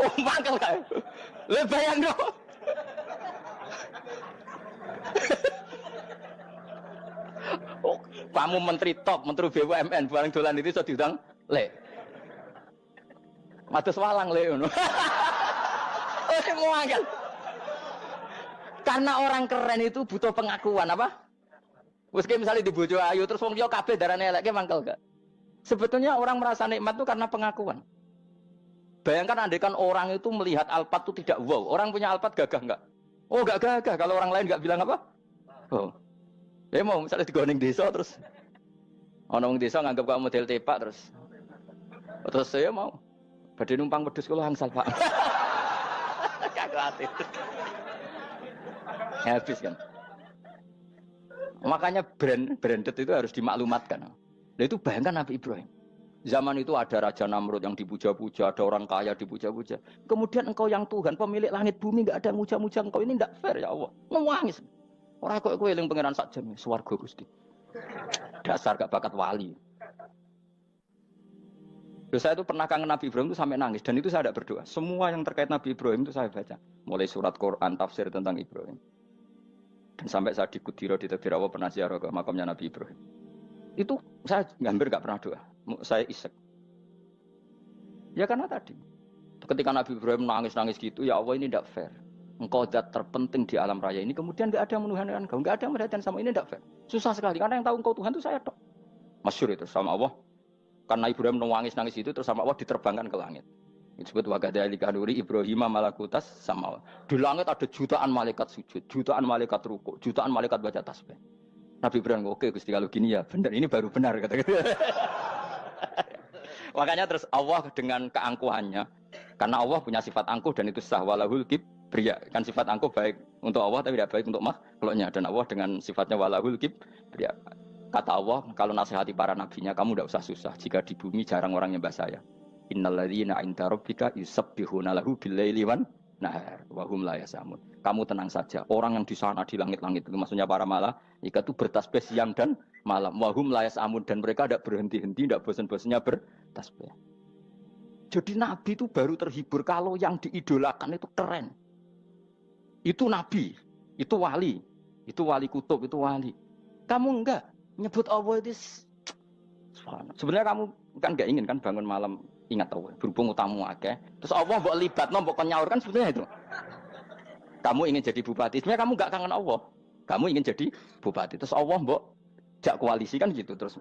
Oh, mangkel kae. Le bayangno. Oh, kamu menteri top, menteri BUMN bareng dolan itu iso diundang lek. Matus walang lek ngono. Oh, mangkel. Karena orang keren itu butuh pengakuan apa? Wes misalnya di bojo ayu terus wong liya kabeh darane eleke mangkel gak? Sebetulnya orang merasa nikmat itu karena pengakuan. Bayangkan andekan orang itu melihat Alphard itu tidak wow. Orang punya Alphard gagah enggak? Oh enggak gagah. Kalau orang lain enggak bilang apa? Oh. Ya mau misalnya digoning desa terus ana wong desa nganggap kamu model tepak terus saya mau badhe numpang wedhus kula angsal Pak. Kagak ati. Habis kan. Makanya branded itu harus dimaklumatkan. Nah itu bayangkan Nabi Ibrahim. Zaman itu ada Raja Namrud yang dipuja-puja, ada orang kaya dipuja-puja. Kemudian engkau yang Tuhan, pemilik langit bumi, enggak ada muja-muja engkau. Ini enggak fair ya Allah. Nangis. Orang kok kowe eling pangeran sak jam, swarga Gusti. Dasar gak bakat wali. Terus saya itu pernah kangen Nabi Ibrahim itu sampai nangis dan itu saya tidak berdoa. Semua yang terkait Nabi Ibrahim itu saya baca, mulai surat Quran, tafsir tentang Ibrahim. Dan sampai saya di Kudiro di Tadbir Allah pernah ziarah ke makamnya Nabi Ibrahim. Itu saya hampir nggak pernah doa. Saya isek. Ya karena tadi, ketika Nabi Ibrahim nangis-nangis gitu, ya Allah ini tidak fair. Engkau zat terpenting di alam raya ini, kemudian nggak ada yang menuhankan engkau, nggak ada yang merhatikan sama ini tidak fair. Susah sekali karena yang tahu engkau Tuhan itu saya tok. Masyhur itu sama Allah. Karena Ibrahim nangis-nangis itu terus sama Allah diterbangkan ke langit. Disebut wagadhalika nuri Ibrahim malakutas sama. Di langit ada jutaan malaikat sujud, jutaan malaikat rukuk, jutaan malaikat baca tasbih. Nabi Ibrahim oke Gusti kalau gini ya benar, ini baru benar kata-kata. Makanya terus Allah dengan keangkuhannya, karena Allah punya sifat angkuh dan itu sah walahul kibriya. Kan sifat angkuh baik untuk Allah tapi tidak baik untuk makhluknya, dan Allah dengan sifatnya walahul kibriya. Kata Allah, kalau nasihati para nabinya, kamu tidak usah susah. Jika di bumi jarang orang nyembah saya. Innalladzina 'inda rabbika yusabbihuna lahu bil-laili wan nahar wa hum la yasamun. Kamu tenang saja. Orang yang di sana di langit-langit itu maksudnya para malaikat itu bertasbih siang dan malam. Wa hum la yasamun, dan mereka tidak berhenti-henti, tidak bosan-bosannya bertasbih. Jadi nabi itu baru terhibur kalau yang diidolakan itu keren. Itu nabi, itu wali kutub, itu wali. Kamu enggak nyebut Allah itu sebenarnya kamu kan enggak ingin kan bangun malam ingat Allah berhubung utamu akeh terus Allah mbok libatno mbok nyaur kan sebetulnya itu kamu ingin jadi bupati sebenarnya kamu enggak kangen Allah kamu ingin jadi bupati terus Allah mbok jak koalisi kan gitu terus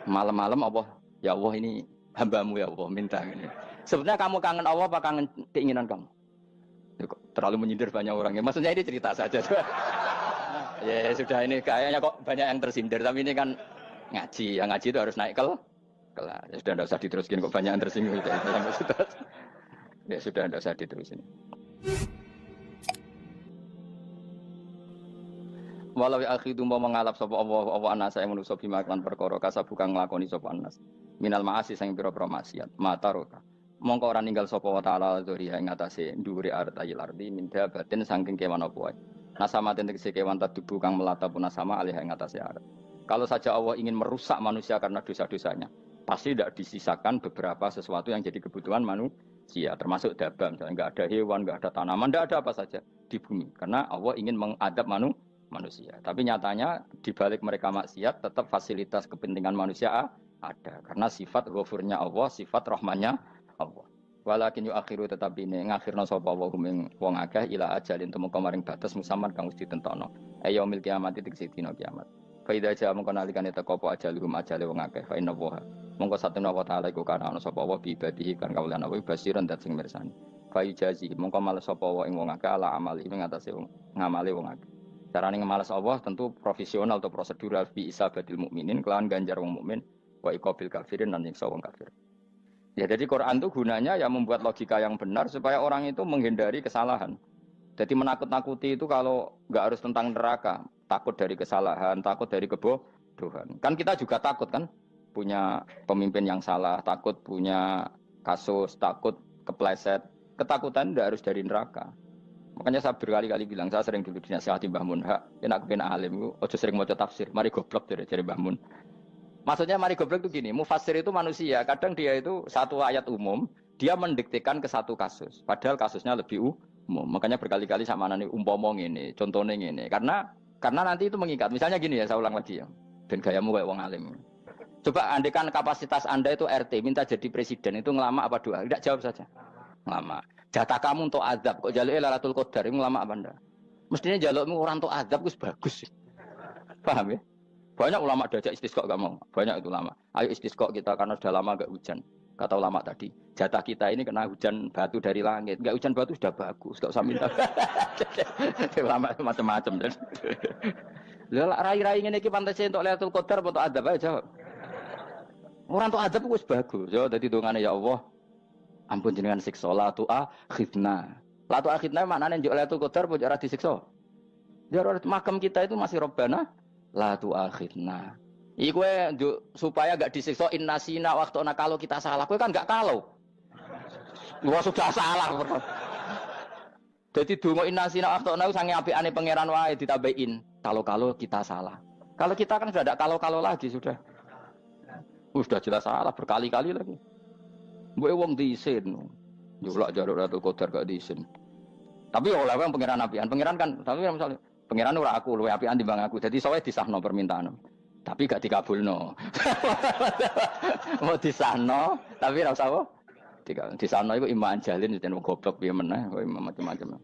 malam-malam Allah Ya Allah ini hambamu ya Allah minta ini. Sebenarnya kamu kangen Allah apa kangen keinginan kamu? Ya, terlalu menyindir banyak orang ya. Maksudnya ini cerita saja. Ya sudah ini kayaknya kok banyak yang tersindir tapi ini kan ngaji. Yang ngaji itu harus naik kelas. Ya sudah tidak usah diteruskin kok banyak yang tersinggung. Ya sudah tidak usah diterusin. Walau akhidu mau mengalap sapa Allah anas saya manusa bima kan perkara kasab bukan nglakoni sapa anas. Minal ma'asi sing pira-pira maksiat. Mataroka. Mongko ora ninggal sapa wa taala dzuri ing atase dhuwure artayil ardi min dabatin saking kewan apa wae. Nasama tegese kewan tadubu kang melata pun nasama alih ing atase arat. Kalau saja Allah ingin merusak manusia karena dosa-dosanya, pasti tidak disisakan beberapa sesuatu yang jadi kebutuhan manusia, termasuk dabam, misalnya nggak ada hewan, nggak ada tanaman, nggak ada apa saja di bumi, karena Allah ingin mengadab manusia. Tapi nyatanya di balik mereka maksiat, tetap fasilitas kepentingan manusia ada, karena sifat ghafurnya Allah, sifat rahmannya Allah. Walakin akhiru tetapi ini ngakhirna sapa wa hum wong akeh ila ajalin temu kamaring batas musamman kang wis ditentokno. Ayo mil kiamat tegese dina kiamat. Faida aja mengko nalikane teko apa ajalum ajale wong akeh fa inna wa. Mongko satuna wa taala iku kana ana sapa wa bi ibadihi kan kaulan wa basiran dat sing mirsani. Fa jazi mongko males sapa wa ing wong akeh ala amali ing atase wong ngamale wong akeh. Carane ngemales Allah tentu profesional atau prosedural bi isabatil mukminin kelawan ganjar wong mukmin wa iqabil kafirin lan nyiksa wong kafir. Ya jadi Quran itu gunanya ya membuat logika yang benar supaya orang itu menghindari kesalahan. Jadi menakut-nakuti itu kalau nggak harus tentang neraka, takut dari kesalahan, takut dari kebodohan. Kan kita juga takut kan punya pemimpin yang salah, takut punya kasus, takut kepleset. Ketakutan tidak harus dari neraka. Makanya saya berkali-kali bilang, saya sering dulu dinasihati Mbah Mun, enak kena alim, ojo sering maca tafsir, mari goblok dari Mbah Mun. Maksudnya mari goblok itu gini, mufassir itu manusia, kadang dia itu satu ayat umum, dia mendiktekan ke satu kasus, padahal kasusnya lebih umum. Makanya berkali-kali sama nani umpomong ini, contohnya ini, karena nanti itu mengikat. Misalnya gini ya, saya ulang lagi ya, ben gayamu kayak wong alim. Coba andekan kapasitas Anda itu RT, minta jadi presiden, itu ngelama apa doa? Tidak jawab saja. Ngelama. Jatah kamu untuk azab, kok jaluk Lailatul Qadar, ngelama apa Anda? Mestinya jalukmu orang untuk azab itu bagus. Paham ya? Banyak ulama diajak istisqa gak mau. Banyak itu ulama. Ayo istisqa kita karena sudah lama gak hujan. Kata ulama tadi, jatah kita ini kena hujan batu dari langit. Gak hujan batu sudah bagus, gak usah minta. Ulama macam-macam. Lah rai-rai ngene iki pantes entuk Lailatul Qadar apa entuk adab aja. Orang entuk adab wis bagus. Ya dadi dongane ya Allah. Ampun jenengan siksa la tu akhidna. La tu akhidna maknane njuk Lailatul Qadar apa ora disiksa. Ya makam kita itu masih Rabbana la tu akhirna. Iku supaya gak disiksa innasina waktu kalau kita salah. Kowe kan gak kalau. Wah sudah salah. Jadi donga innasina waktu sange apikane pangeran wae ditambahin. Kalau kita salah. Kalau kita kan sudah ada kalau lagi sudah. Sudah jelas salah berkali-kali lagi. Mbok wong diisin. Njulak jaruk Lailatul Qadar gak diisin. Tapi oleh wong pangeran apian. Pangeran kan tapi misalnya pengiran ora aku luwe apian timbang aku. Jadi sowe disahno permintaan. Tapi gak dikabulno. Mau disahno tapi ora usah apa? Disahno iku iman jalin yen goblok piye meneh kok macam-macam.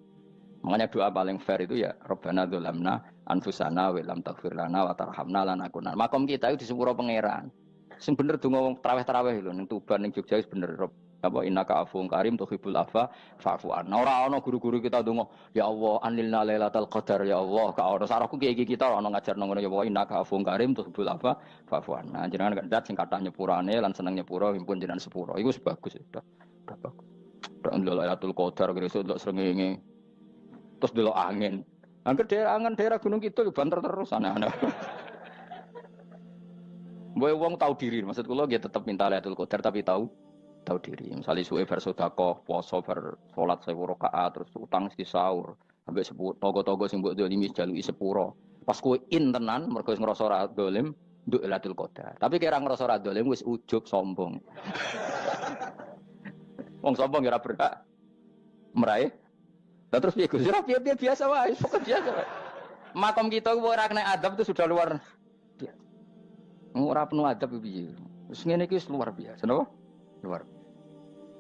Makanya doa paling fair itu ya Rabbana dzalamna anfusana wa lam taghfir lana wa tarhamna lanakunanna. Makom kita itu di sepuro pangeran. Sing bener donga wong tarawih lho ning Tuban ning Jogja wis bener apa innaka afuwun karim tuhibbul afwa fa'fu anna. Ora ana guru-guru kita donga, ya Allah anilna lailatul qadar ya Allah. Ka ora sarahku kiye kita ora ana ngajarno ngono ya Allah innaka afuwun karim tuhibbul afwa fa'fu anna. Jenengan kandat sing kathah nyepurane lan seneng nyepuro impun jenengan sepuro. Iku wis bagus sudah. Udah bagus. Ora lailatul qadar kira-kira delok srengenge. Terus delok angin. Angger daerah Gunung Kidul banter terus aneh-aneh. Mbok wong tahu diri, maksud kula nggih tetep minta Lailatul Qadar tapi tahu diri. Misalnya suwe bar sedekah, poso bar salat 1000 rakaat terus utang mesti sahur. Ambek togo-togo sing mbok dolimi jaluki sepuro. Pas kowe tenan mergo wis ngrasa ora dolim, nduk Lailatul Qadar. Tapi kira ngrasa ora dolim wis ujug sombong. Wong sombong ora berhak meraih. Lah terus piye Gus? Ora piye biasa wae, pokok biasa wae. Makom kita ora kena adab itu sudah luar biasa. Ora penuh adab piye. Wis ngene iki luar biasa, napa? Luar.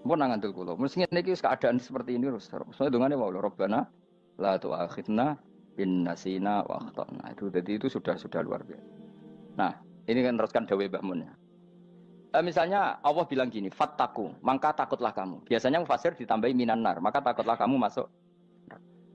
Mun nang ngandel kula. Wis ngene iki keadaan seperti ini terus. Soale dongane wae Rabbana la tu'akhidna in nasina wa akhtana. Itu jadi itu sudah luar biasa. Nah, ini kan teruskan dawuh Mbah Mun ya. Misalnya Allah bilang gini, fattaku, maka takutlah kamu. Biasanya mufasir ditambahi minan nar, maka takutlah kamu masuk.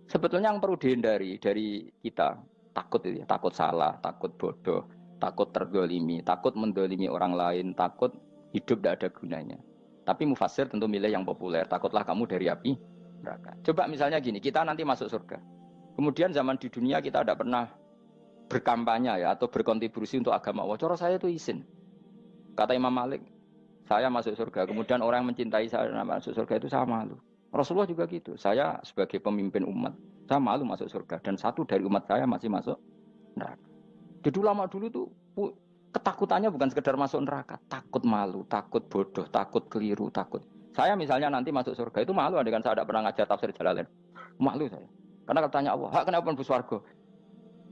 Sebetulnya yang perlu dihindari dari kita, takut itu ya, takut salah, takut bodoh, takut terdolimi, takut mendolimi orang lain, takut hidup tidak ada gunanya. Tapi mufasir tentu milih yang populer, takutlah kamu dari api neraka. Coba misalnya gini, kita nanti masuk surga. Kemudian zaman di dunia kita tidak pernah berkampanye ya atau berkontribusi untuk agama Allah. Cara saya itu izin. Kata Imam Malik, saya masuk surga. Kemudian orang yang mencintai saya masuk surga itu saya malu. Rasulullah juga gitu. Saya sebagai pemimpin umat, saya malu masuk surga. Dan satu dari umat saya masih masuk neraka. Jadi ulama dulu tuh ketakutannya bukan sekedar masuk neraka. Takut malu, takut bodoh, takut keliru, takut. Saya misalnya nanti masuk surga itu malu dengan saya tidak pernah ngajar tafsir Jalalain. Malu saya. Karena kalau tanya Allah, kenapa pun buswargo?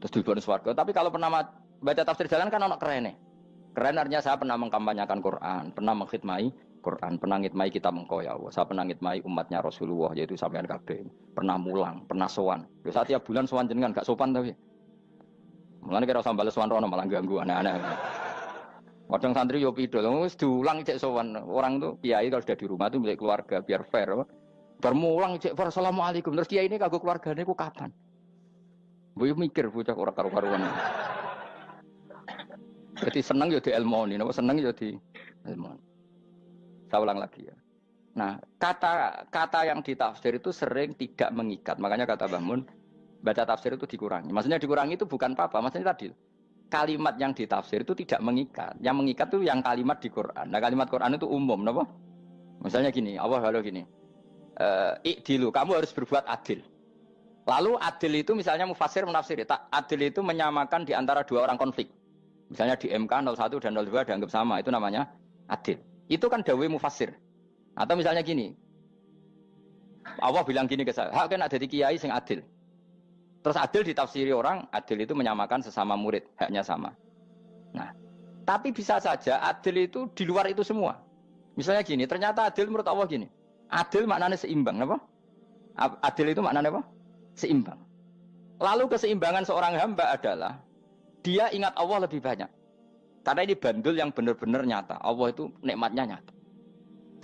Terus diberi swarga. Tapi kalau pernah baca tafsir Jalalain kan anak keren nih. Keren artinya saya pernah mengkampanyakan Quran, pernah mengkhidmai Quran, pernah ngitmai kitab engkau ya Allah. Saya pernah ngitmai umatnya Rasulullah, yaitu sampean kabeh. Pernah mulang, pernah sowan. Yo saat tiap bulan sowan jenengan gak sopan tapi. Mulane kira usah bales sowan rono malah ganggu aneh-aneh. Kadang santri yo pidol, wis diulang cek sowan. Orang tuh kiai kalau sudah di rumah tuh milik keluarga biar fair. Bermulang cek assalamualaikum. Terus kiai ini kagok keluargane ku kapan? Boyo mikir bocah ora karo-karuan. Jadi seneng ya di ilmoni, seneng ya di ilmoni. Saya ulang lagi ya. Nah, kata yang ditafsir itu sering tidak mengikat. Makanya kata Mbah Mun, baca tafsir itu dikurangi. Maksudnya dikurangi itu bukan apa-apa. Maksudnya tadi, kalimat yang ditafsir itu tidak mengikat. Yang mengikat itu yang kalimat di Quran. Nah, kalimat Quran itu umum, kenapa? Misalnya gini, Allah lalu gini, ikdilu, kamu harus berbuat adil. Lalu adil itu misalnya mufasir menafsir, adil itu menyamakan di antara dua orang konflik. Misalnya di MK 01 dan 02 dianggap sama, itu namanya adil. Itu kan dawai mufasir. Atau misalnya gini, Allah bilang gini ke saya, hak kan ada di kiai sing adil. Terus adil ditafsiri orang, adil itu menyamakan sesama murid, haknya sama. Nah, tapi bisa saja adil itu di luar itu semua. Misalnya gini, ternyata adil menurut Allah gini, adil maknanya seimbang, apa? Adil itu maknanya apa? Seimbang. Lalu keseimbangan seorang hamba adalah dia ingat Allah lebih banyak. Karena ini bandul yang benar-benar nyata. Allah itu nikmatnya nyata.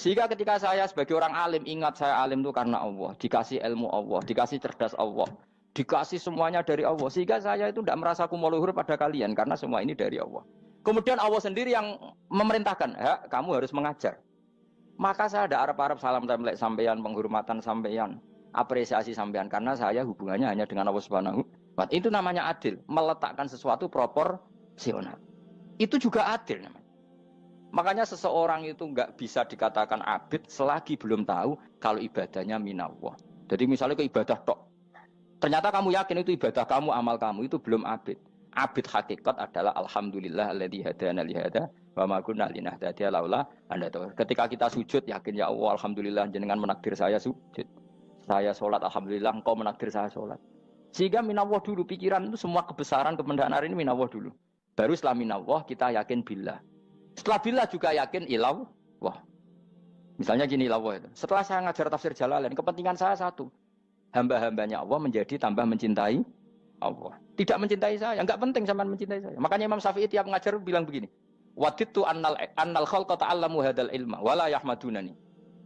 Sehingga ketika saya sebagai orang alim, ingat saya alim itu karena Allah. Dikasih ilmu Allah, dikasih cerdas Allah. Dikasih semuanya dari Allah. Sehingga saya itu tidak merasa kumuluhur pada kalian. Karena semua ini dari Allah. Kemudian Allah sendiri yang memerintahkan, kamu harus mengajar. Maka saya ada Arab-Arab salam template sampeyan, penghormatan sampeyan, apresiasi sampeyan. Karena saya hubungannya hanya dengan Allah Subhanahu. Itu namanya adil, meletakkan sesuatu proporsional. Itu juga adil namanya. Makanya seseorang itu nggak bisa dikatakan abid selagi belum tahu kalau ibadahnya minallah. Jadi misalnya ke ibadah tok, ternyata kamu yakin itu ibadah kamu, amal kamu, itu belum abid. Abid hakikat adalah alhamdulillah alladzi hadana li hada wa ma kunna linahtadiya laula an hadana. Ketika kita sujud yakin ya Allah alhamdulillah jenengan menakdir saya sujud. Saya sholat alhamdulillah engkau menakdir saya sholat. Sehingga minallah dulu, pikiran itu semua kebesaran kemendahan ini minallah dulu. Baru setelah minallah kita yakin billah. Setelah billah juga yakin ilallah. Wah. Misalnya gini ilallah itu. Setelah saya ngajar tafsir Jalalain, kepentingan saya satu. Hamba-hambanya Allah menjadi tambah mencintai Allah. Tidak mencintai saya, enggak penting sama mencintai saya. Makanya Imam Syafi'i tiap ngajar bilang begini. Wadittu annal khalqa ta'allamu hadal ilma wala yahmadunani.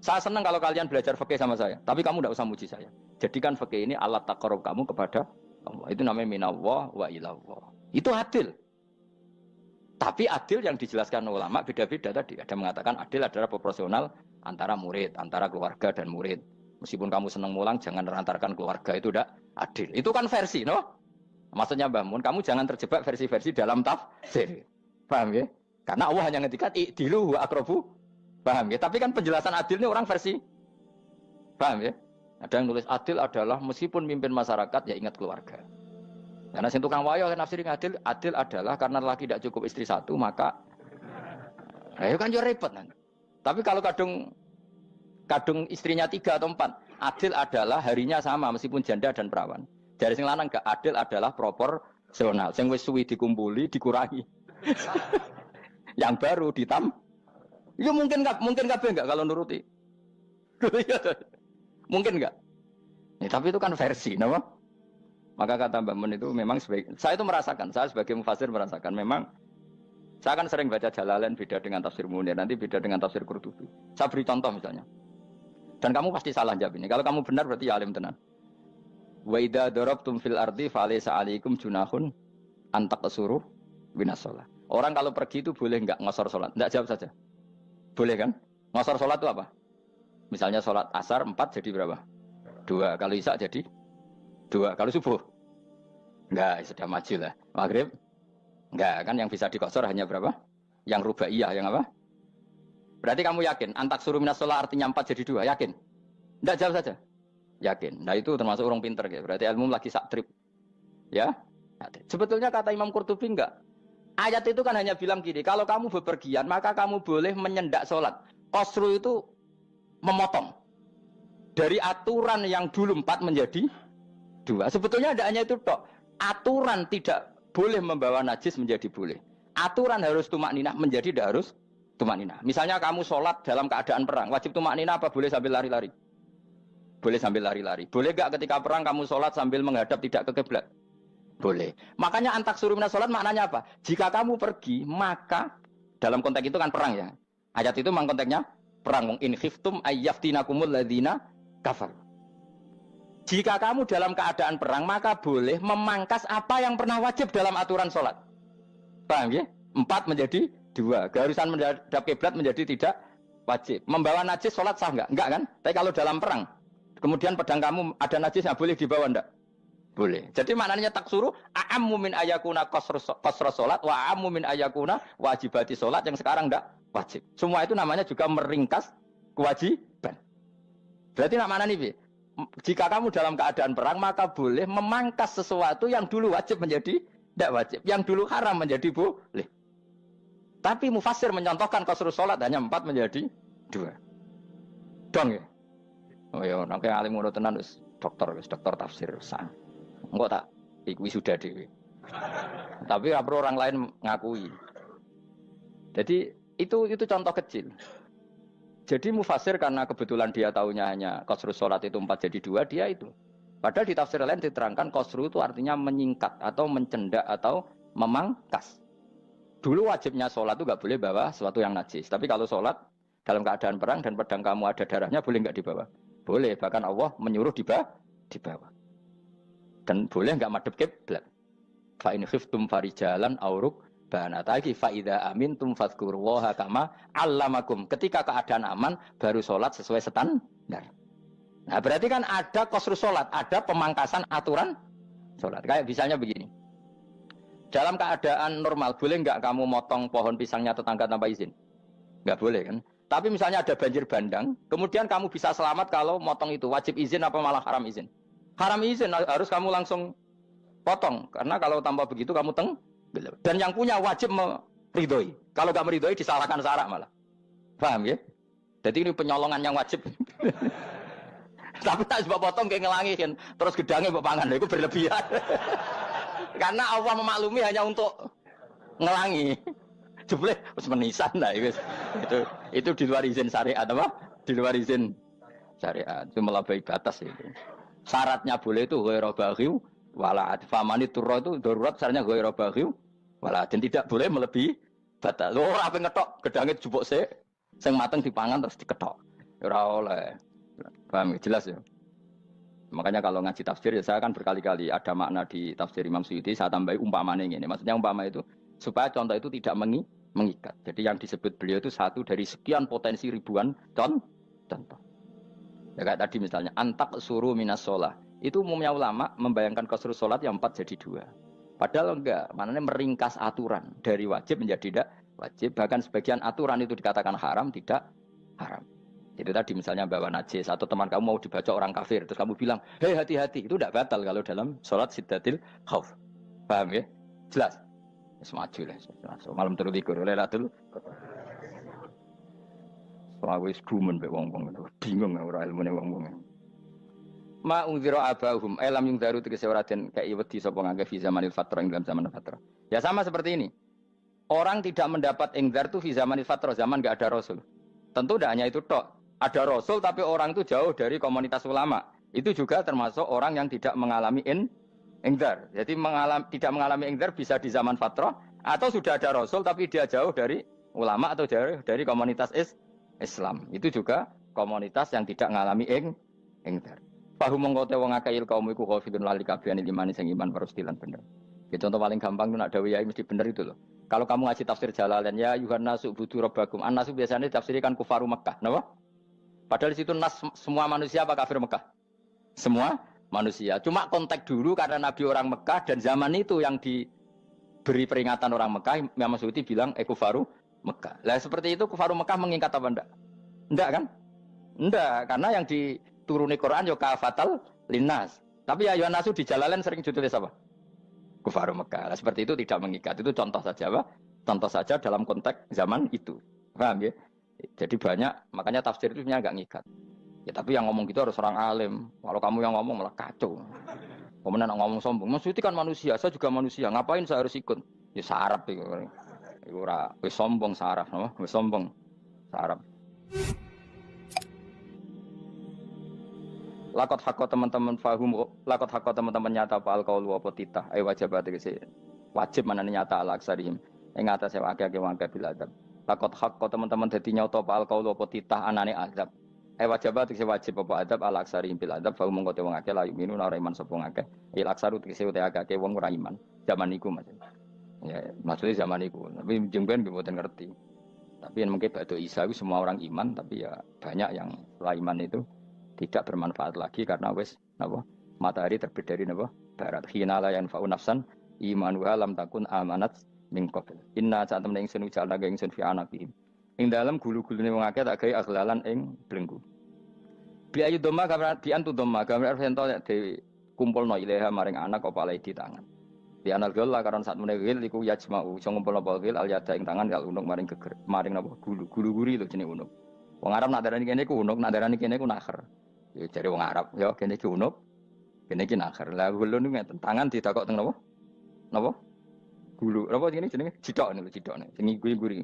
Saya senang kalau kalian belajar fikih sama saya, tapi kamu tidak usah muji saya. Jadikan fikih ini alat taqarrub kamu kepada Allah. Itu namanya minallah wa ilallah. Itu adil. Tapi adil yang dijelaskan ulama beda-beda tadi. Ada mengatakan adil adalah proporsional antara murid, antara keluarga dan murid. Meskipun kamu senang mulang, jangan merantarkan keluarga, itu tidak adil. Itu kan versi, no? Maksudnya Mbah Mun, kamu jangan terjebak versi-versi dalam tafsir. Paham ya? Karena Allah hanya ngetikan i'dilu wa aqrabu. Paham ya? Tapi kan penjelasan adil ini orang versi. Paham ya? Ada yang nulis adil adalah meskipun mimpin masyarakat ya ingat keluarga. Karena sing tukang wayo kan nafsirin adil, adil adalah karena laki tidak cukup istri satu maka ayo kan yo repot nanti. Tapi kalau kadung istrinya 3 atau 4, adil adalah harinya sama meskipun janda dan perawan. Dari sing lanang gak adil adalah proporsional. Sing wis suwi dikumpuli dikurangi. Yang baru ya mungkin kabeh enggak kalau nuruti. Mungkin enggak. Ya, tapi itu kan versi, nama. Maka kata Mbak Mun itu memang saya itu merasakan, saya sebagai mufasir merasakan memang Saya kan sering baca Jalalain beda dengan tafsir Munir, nanti beda dengan tafsir Qurtubi. Saya beri contoh misalnya. Dan kamu pasti salah jawab ini. Kalau kamu benar berarti ya alim tenan. Wa idza darabtum fil ardi falaysa 'alaikum junahun an taqsuru minas shalah. Orang kalau pergi itu boleh enggak ngosor salat? Enggak, jawab saja. Boleh kan? Ngosor salat itu apa? Misalnya salat asar 4 jadi berapa? 2. Kalau isya jadi 2. Kalau subuh? Enggak, sudah maju lah. Maghrib? Enggak, kan yang bisa dikosor hanya berapa? Yang rubaiyah, yang apa? Berarti kamu yakin? Antak suruh minas sholat artinya 4 jadi 2, yakin? Enggak, jawab saja. Yakin. Nah itu termasuk orang pinter. Ya. Berarti ilmu lagi sak trip. Ya? Sebetulnya kata Imam Qurtubi enggak. Ayat itu kan hanya bilang gini, kalau kamu bepergian, maka kamu boleh menyendak sholat. Qasru itu memotong. Dari aturan yang dulu 4 menjadi 2. Sebetulnya tidak hanya itu, tok. Aturan tidak boleh membawa najis menjadi boleh. Aturan harus tumak ninah menjadi tidak harus tumak ninah. Misalnya kamu sholat dalam keadaan perang, wajib tumak ninah apa boleh sambil lari-lari? Boleh sambil lari-lari. Boleh gak ketika perang kamu sholat sambil menghadap tidak ke kiblat? Boleh. Makanya antak suruh minas sholat maknanya apa? Jika kamu pergi, maka dalam konteks itu kan perang ya. Ayat itu memang konteksnya perang. In khiftum ayyaftinakumul ladzina kafar. Jika kamu dalam keadaan perang, maka boleh memangkas apa yang pernah wajib dalam aturan sholat. Paham ya? 4 menjadi 2. Keharusan menghadap kiblat menjadi tidak wajib. Membawa najis sholat sah enggak? Enggak kan? Tapi kalau dalam perang, kemudian pedang kamu ada najisnya, boleh dibawa enggak? Boleh. Jadi maknanya taksuru, a'ammu min ayakuna qasra sholat, wa a'ammu min ayakuna wajibati sholat yang sekarang enggak wajib. Semua itu namanya juga meringkas kewajiban. Berarti nak mana nih, jika kamu dalam keadaan perang, maka boleh memangkas sesuatu yang dulu wajib menjadi tidak wajib. Yang dulu haram menjadi boleh. Tapi mufassir mencontohkan qasru sholat hanya 4 menjadi 2. Dong ya? Oh ya, nanti alim ngono tenan wis dokter tafsir sah. Engko tak iku sudah dhewe. Tapi perlu orang lain ngakui. Jadi itu contoh kecil. Jadi mufassir karena kebetulan dia tahunya hanya qasru sholat itu 4 jadi 2, dia itu. Padahal di tafsir lain diterangkan qasru itu artinya menyingkat atau mencendak atau memangkas. Dulu wajibnya sholat itu nggak boleh bawa sesuatu yang najis. Tapi kalau sholat dalam keadaan perang dan pedang kamu ada darahnya, boleh nggak dibawa? Boleh. Bahkan Allah menyuruh dibawa. Dan boleh nggak madhep kiblat. Fa in khiftum farijalan auruk banataki fa idza amintum fadhkurullaha kama 'allamakum. Ketika keadaan aman baru sholat sesuai standar. Nah, berarti kan ada qasru sholat, ada pemangkasan aturan sholat. Kayak misalnya begini. Dalam keadaan normal, boleh nggak kamu motong pohon pisangnya tetangga tanpa izin? Nggak boleh kan? Tapi misalnya ada banjir bandang, kemudian kamu bisa selamat kalau motong itu. Wajib izin apa malah haram izin? Haram izin, harus kamu langsung potong. Karena kalau tanpa begitu kamu tenggelam. Dan yang punya wajib meridhoi. Kalau nggak meridhoi disalahkan syarak malah. Paham ya? Jadi ini penyolongan yang wajib. Tapi tak sebab potong kayak ngelangi kan. Terus gedangnya buat pangan, itu berlebihan. Karena Allah memaklumi hanya untuk ngelangi. Jebule wis menisan lah itu di luar izin syariat apa? Di luar izin syariat. Itu melampaui batas itu. Syaratnya boleh itu ghairu baghiw wala famani turra itu darurat syaratnya ghairu baghiw wala dan tidak boleh melebihi batas. Ora ape ngetok gedange jupuk sik sing mateng dipangan terus diketok. Ora oleh. Paham jelas ya? Makanya kalau ngaji tafsir ya saya kan berkali-kali ada makna di tafsir Imam Suyuti saya tambahi umpamanya ini. Maksudnya umpama itu supaya contoh itu tidak mengikat. Jadi yang disebut beliau itu satu dari sekian potensi ribuan contoh. Ya kayak tadi misalnya antak suruh minas sholah. Itu umumnya ulama membayangkan qasru sholat yang 4 jadi 2. Padahal enggak, maknanya meringkas aturan dari wajib menjadi tidak wajib. Bahkan sebagian aturan itu dikatakan haram, tidak haram. Itu tadi misalnya bawa najis atau teman kamu mau dibaca orang kafir terus kamu bilang, hei hati-hati, itu tidak batal kalau dalam sholat siddatil khauf. Paham ya? Jelas? Semaju lah. Malam terus likur oleh Ratul. Soalnya wis gumen be wong-wong itu. Bingung ora ilmune wong-wong. Ma ungzira abahum lam yungzaru tegese ora den kei wedi sapa ngangge fi zamanil fatrah ing dalam zaman fatrah. Ya sama seperti ini. Orang tidak mendapat ingzar itu fi zamanil fatrah, zaman enggak ada rasul. Tentu tidak hanya itu tok. Ada rasul tapi orang itu jauh dari komunitas ulama. Itu juga termasuk orang yang tidak mengalami Ingdar. Jadi tidak mengalami ingdar bisa di zaman fatrah atau sudah ada rasul tapi dia jauh dari ulama atau jauh dari komunitas Islam. Itu juga komunitas yang tidak mengalami ingdar. Fahum mengkote wong akeh kaum iku khafidun lali kabehane imane sing iman parustilan bener. Ya, contoh paling gampang itu nak dawuh yai mesti bener itu loh. Kalau kamu ngaji tafsir Jalalain ya Yuhannasu budu rabbakum. An-nasu biasanya ditafsirkan kufaru Mekah, napa? Padahal di situ nas semua manusia apa kafir Mekah? Semua manusia. Cuma konteks dulu karena Nabi orang Mekah dan zaman itu yang diberi peringatan orang Mekah, Imam Suyuti bilang kufaru Mekah. Lah seperti itu kufaru Mekah mengikat apa enggak? Enggak kan? Enggak, karena yang dituruni Quran yo kafatal linnas. Tapi ya Yuhannasu di Jalalain sering ditulis apa? Kufaru Mekah. Nah, seperti itu tidak mengikat. Itu contoh saja, Pak. Contoh saja dalam konteks zaman itu. Paham ya? Jadi banyak, makanya tafsir itu sebenarnya enggak ngikat. Ya tapi yang ngomong gitu harus orang alim. Kalau kamu yang ngomong malah kacau. Kemudian ngomong sombong. Maksudnya kan manusia, saya juga manusia. Ngapain saya harus ikut? Ya sarap itu. Iku ora wis sombong saraf, no? Wis sombong saraf. Lakot hakko teman-teman fahum, lakot hakko teman-teman nyata apa alkaul apa titah. Wajib tegese wajib manane nyata al aksarihim. Ing atase akeh-akeh wangke bil adab. Lakot hakko teman-teman dadi nyata apa alkaul apa titah anane azab. Wajib tegese wajib apa adab al aksarihim bil adab fa mongko te wong akeh la yuminu ora iman sapa akeh. Il aksaru tegese utek akeh wong ora iman. Zaman iku Mas. Ya, maksudnya zaman iku. Tapi jengben mboten ngerti. Tapi yang mungkin ba'da Isa itu semua orang iman, tapi ya banyak yang setelah iman itu tidak bermanfaat lagi karena wis napa matahari terbit dari napa barat khina la yanfa'u nafsan imanuha lam takun amanat min qabl inna saat temen ingsun ujalna ga ingsun fi anaqihim ing dalem gulu-gulune wong akeh tak gawe aghlalan ing blengku bi ayu doma gambar bi antu doma gambar sento de kumpulno ilaha maring anak apa alai di tangan di anal gol la karon saat meneh wil iku yajma'u iso ngumpulno wil al yada ing tangan kal unuk maring geger maring napa gulu-guri lho jenenge unuk wong Arab nak darani kene ku unuk nak darani kene ku nakher. Ya cari wong Arab, ya kene iki unuk, kene iki nakher. Lah gulu niku ngeten, tangan ditakok teng napa? Napa? Gulu. Napa jenenge jenenge? Cidok niku cidokne. Sing guri-guri.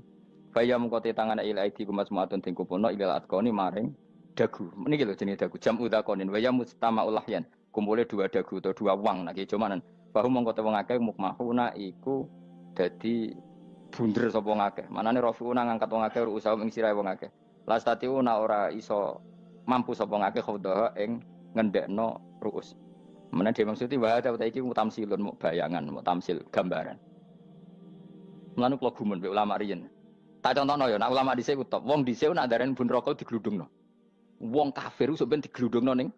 Faya mengkote tangan ila aidi kumasmatun ting kupono ila atkoni maring dagu. Niki lho jenenge dagu. Jam udzakonin waya mustamaul lahyan. Kumpule dua dagu atau dua wang nek cumanan. Bahu mengkote wong akeh mukmahuna iku dadi bunder sapa wong akeh. Manane rafiuna ngangkat wong akeh usaha ing sirahe wong akeh. Lastatiuna ora iso mampu sapa ngake khawdaha ing ngendekno ruus. Menawa dhewe maksudi wae ta iki mutamsilun mu bayangan, mu tamsil gambaran. Mulane kula gumun mbek ulama riyen. Tak contohno ya, nek ulama dhisik ku top. Wong dhisik nak darani bun neraka digludungno. Wong kafir sok ben digludungno ning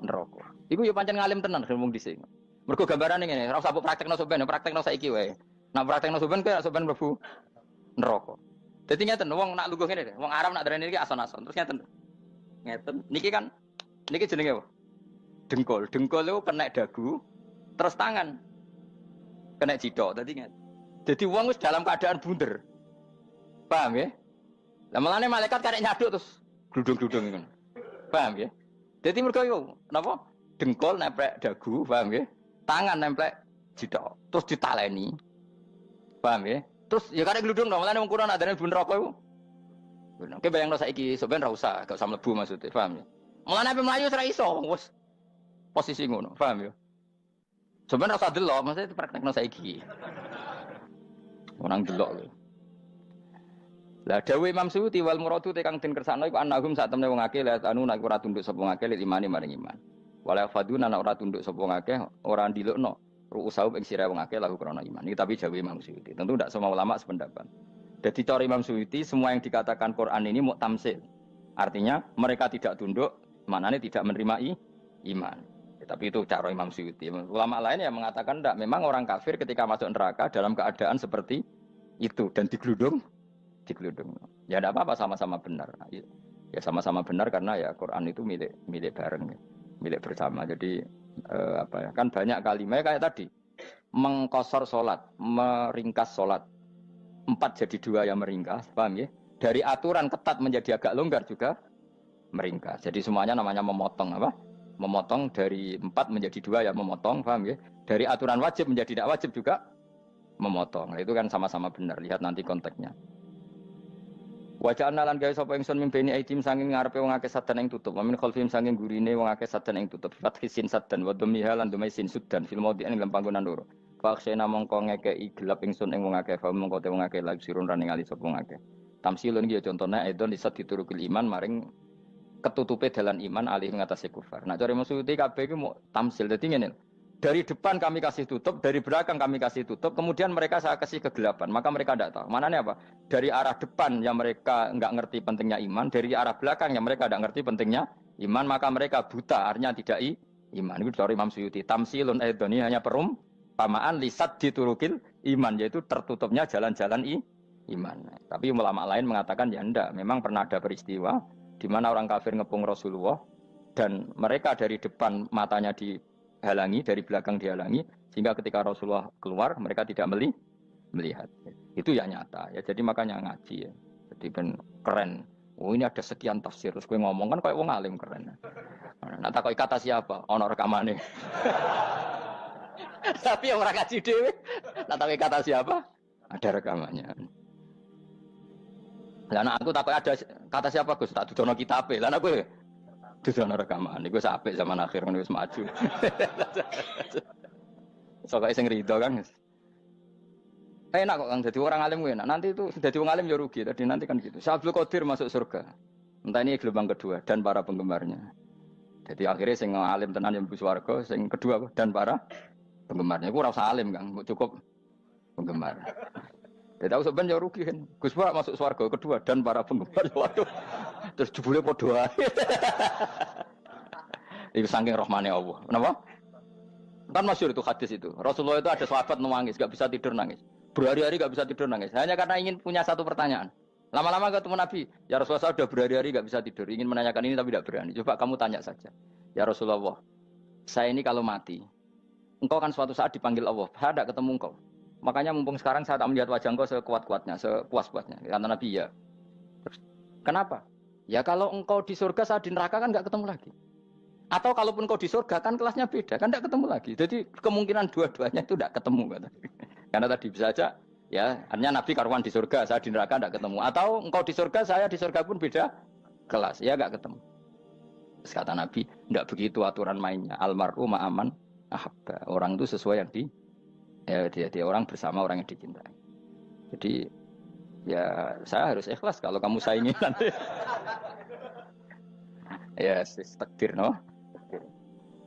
neraka. Iku ya pancen ngalim tenan wong dhisik. Mergo gambarane ngene, ora usah praktekno sok ben, praktekno saiki wae. Nak praktekno sok ben kaya sok ben mlebu neraka. Dadi ngeten wong nak lungguh ngene, wong Arab nak darani iki ason-ason. Terus ngeten. Ngeten. Niki kan niki jenenge apa? Dengkul. Dengkul itu kena dagu, terus tangan kena cidok. Tadi ngeten. Jadi wong wis dalam keadaan bunder. Paham ya? Lah malane malaikat karek nyaduk terus gludung-gludung ngono. Paham ya? Jadi mergo yo napa? Dengkul nempel dagu, paham ya? Tangan nempel cidok, terus ditaleni. Paham ya? Terus ya karek gludung dong, malane wong kurang adane bunder apa iku? Oke bayangno saiki sampean ra usah, gak usah mlebu maksudnya, paham ya? Mulane ape mlayu ora iso, wis posisi ngono, paham ya? Sampeyan ra usah delok, maksudnya praktekno saiki. Orang delok lho. Lah dawuh Imam Suyuti wal muradu te kang den kersakno iku annahum sak temne wong akeh la anu nek ora tunduk sapa wong akeh imani maring iman. Wala faduna nek ora tunduk sapa wong akeh ora ndilukno ru'usau ing sira wong akeh lahu krana iman. Iki tapi dawuh Imam Suyuti. Tentu tidak semua ulama sependapat. Jadi cara Imam Suyuti semua yang dikatakan Quran ini mau tamsil. Artinya mereka tidak tunduk, maknanya tidak menerima iman. Tapi itu cara Imam Suyuti. Ulama lain yang mengatakan tidak. Memang orang kafir ketika masuk neraka dalam keadaan seperti itu dan digeludung. Ya tidak apa-apa sama-sama benar. Ya sama-sama benar karena ya Quran itu milik bareng, milik bersama. Jadi kan banyak kalimat kayak tadi mengkosor sholat, meringkas sholat. 4 jadi 2 yang meringkas, paham ya? Dari aturan ketat menjadi agak longgar juga meringkas. Jadi semuanya namanya memotong apa? Memotong dari 4 menjadi 2 yang memotong, paham ya? Dari aturan wajib menjadi tidak wajib juga memotong. Nah, itu kan sama-sama benar. Lihat nanti konteksnya. Wajah analan gawe sapa ingsun mimpeni aidim sanging ngarepe wong akeh sadan ing tutup. Wamin khalfim sanging gurine wong akeh sadan ing tutup. Fathisin sadan wa dhamiha lan dhami sin sudan fil maudhi'in ing panggonan loro. Faksena mongko ngekeki gelap ingsun ing wong akeh fa mongko te wong akeh lagi sirun rane ngali sapa wong akeh. Tamsilun iki contone edon disat diturukil iman maring ketutupe dalan iman alih ngatasi kufar. Nah cara maksudnya kabeh iki mau tamsil. Dadi ngene. Dari depan kami kasih tutup, dari belakang kami kasih tutup, kemudian mereka saya kasih kegelapan. Maka mereka tidak tahu. Mananya apa? Dari arah depan yang mereka nggak ngerti pentingnya iman, dari arah belakang yang mereka tidak ngerti pentingnya iman, maka mereka buta, artinya tidak iman. Itu dari Imam Suyuti. Tamsilun edoni hanya perumpamaan lisat diturukil iman, yaitu tertutupnya jalan-jalan iman. Tapi ulama lain mengatakan ya enggak. Memang pernah ada peristiwa di mana orang kafir ngepung Rasulullah dan mereka dari depan matanya dihalangi, dari belakang dihalangi, sehingga ketika Rasulullah keluar mereka tidak melihat. Itu ya nyata ya. Jadi makanya ngaji ya. Jadi ben keren. Oh ini ada sekian tafsir. Terus gue ngomong kan kayak wong alim keren. Nah tak kata siapa? Ono rekamane. Tapi yang orang ngaji dhewe. Nah tak kata siapa? Ada rekamannya. Lah aku takut ada kata siapa Gus? Tak dudono kitabe. Lah aku dudono rekaman. Iku apik zaman akhir kan wis maju. Soale sing rido kan. Enak kok Kang jadi orang alim enak. Nanti itu jadi orang alim ya rugi. Tadi nanti kan gitu. Syabdul Qadir masuk surga. Entah ini gelombang kedua dan para penggemarnya. Jadi akhirnya sing alim tenan yang mlebu swarga, sing kedua dan para penggemarnya. Iku ora usah alim Kang, cukup penggemar. Jadi aku sebenarnya rugi kan. Gus Pak masuk swarga kedua dan para penggemar. Waduh. Terus jebule padha ae. Itu saking rahmane Allah. Kenapa? Kan masyhur itu hadis itu. Rasulullah itu ada sahabat nangis, enggak bisa tidur nangis. Berhari-hari enggak bisa tidur nangis. Hanya karena ingin punya satu pertanyaan. Lama-lama ketemu Nabi, ya Rasulullah saya sudah berhari-hari enggak bisa tidur, ingin menanyakan ini tapi tidak berani. Coba kamu tanya saja. Ya Rasulullah, saya ini kalau mati, engkau kan suatu saat dipanggil Allah. Saya tidak ketemu engkau. Makanya mumpung sekarang saya tak melihat wajah engkau sekuat-kuatnya, sepuas-puasnya. Kata Nabi ya. Terus, kenapa? Ya kalau engkau di surga, saya di neraka kan enggak ketemu lagi. Atau kalaupun engkau di surga kan kelasnya beda, kan enggak ketemu lagi. Jadi kemungkinan dua-duanya itu enggak ketemu. Kata. Karena tadi bisa saja, ya artinya Nabi karuan di surga, saya di neraka enggak ketemu. Atau engkau di surga, saya di surga pun beda kelas, ya enggak ketemu. Terus kata Nabi, enggak begitu aturan mainnya. Almar'u ma'aman ahabba. Orang itu sesuai yang dia orang bersama orang yang dicintai. Jadi ya saya harus ikhlas kalau kamu saingi nanti. Ya takdir no.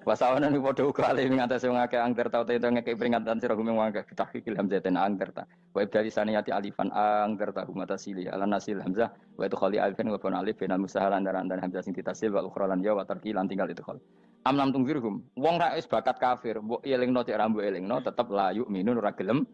Wasawana ni podo kali ngatasi wong akeh angger tau te ngekek peringatan sira gumeng wong akeh tahqiqil hamzatain angger ta. Wa ibdali saniyati alifan angger ta humata sili ala nasil hamzah wa itu khali alifan wa pun alif binal musahalan dan hamzah sing ditasil wal ukhra lan ya wa tarqilan tinggal itu khol. Amlam tungzirhum wong ra wis bakat kafir mbok elingno cek rambu elingno tetep layu minun ora gelem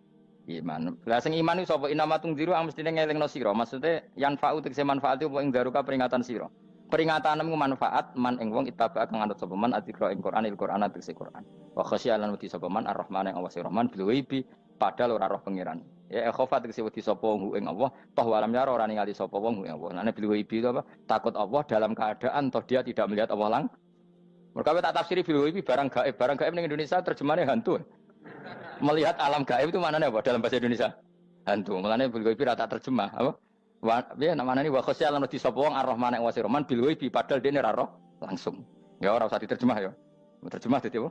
iman. Lah sing iman iku sapa inama tungziru ang mestine ngelingno sira. Maksude yan fa'u tegese manfaat apa ing daruka peringatan sira. Peringataanmu manfaat man ing wong ittaba kang anut sapa man adzikra ing Qur'an tegese Qur'an. Wa khasyalan wedi sapa man ar-rahman ing Allah Rahman bil ghaibi padahal ora roh pangeran. Ya khofa tegese wedi sapa ing Allah toh walam yara ora ningali sapa wong ing Allah. Nane bil ghaibi itu apa? Takut Allah dalam keadaan toh dia tidak melihat Allah lang. Mereka tak tafsiri bil ghaibi barang gaib ning Indonesia terjemahnya hantu. Melihat alam gaib itu maknanya apa dalam bahasa Indonesia? Hantu. Maknanya bil ghaibi rata terjemah apa? Ya namanya ini wa khosyalan di sapa wong ar-rahman ing wasirman bil ghaibi padahal dene ora roh langsung. Ya ora usah diterjemah ya. Terjemah dadi apa?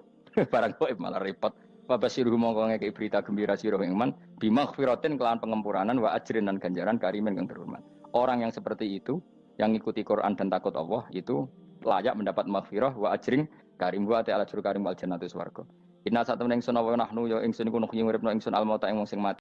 Barang gaib malah repot. Wa basiruhu mongko ngeke berita gembira sira ing man bimaghfiratin kelawan pengemuranan wa ajrin dan ganjaran karimin kang terhormat. Orang yang seperti itu yang ngikuti Quran dan takut Allah itu layak mendapat maghfirah wa ajrin karim wa ta'ala jur karim wal jannatu swarga. Inna satamna ingsun wa nahnu ya ingsun iku nuhyi uripna ingsun al mauta ing wong sing mati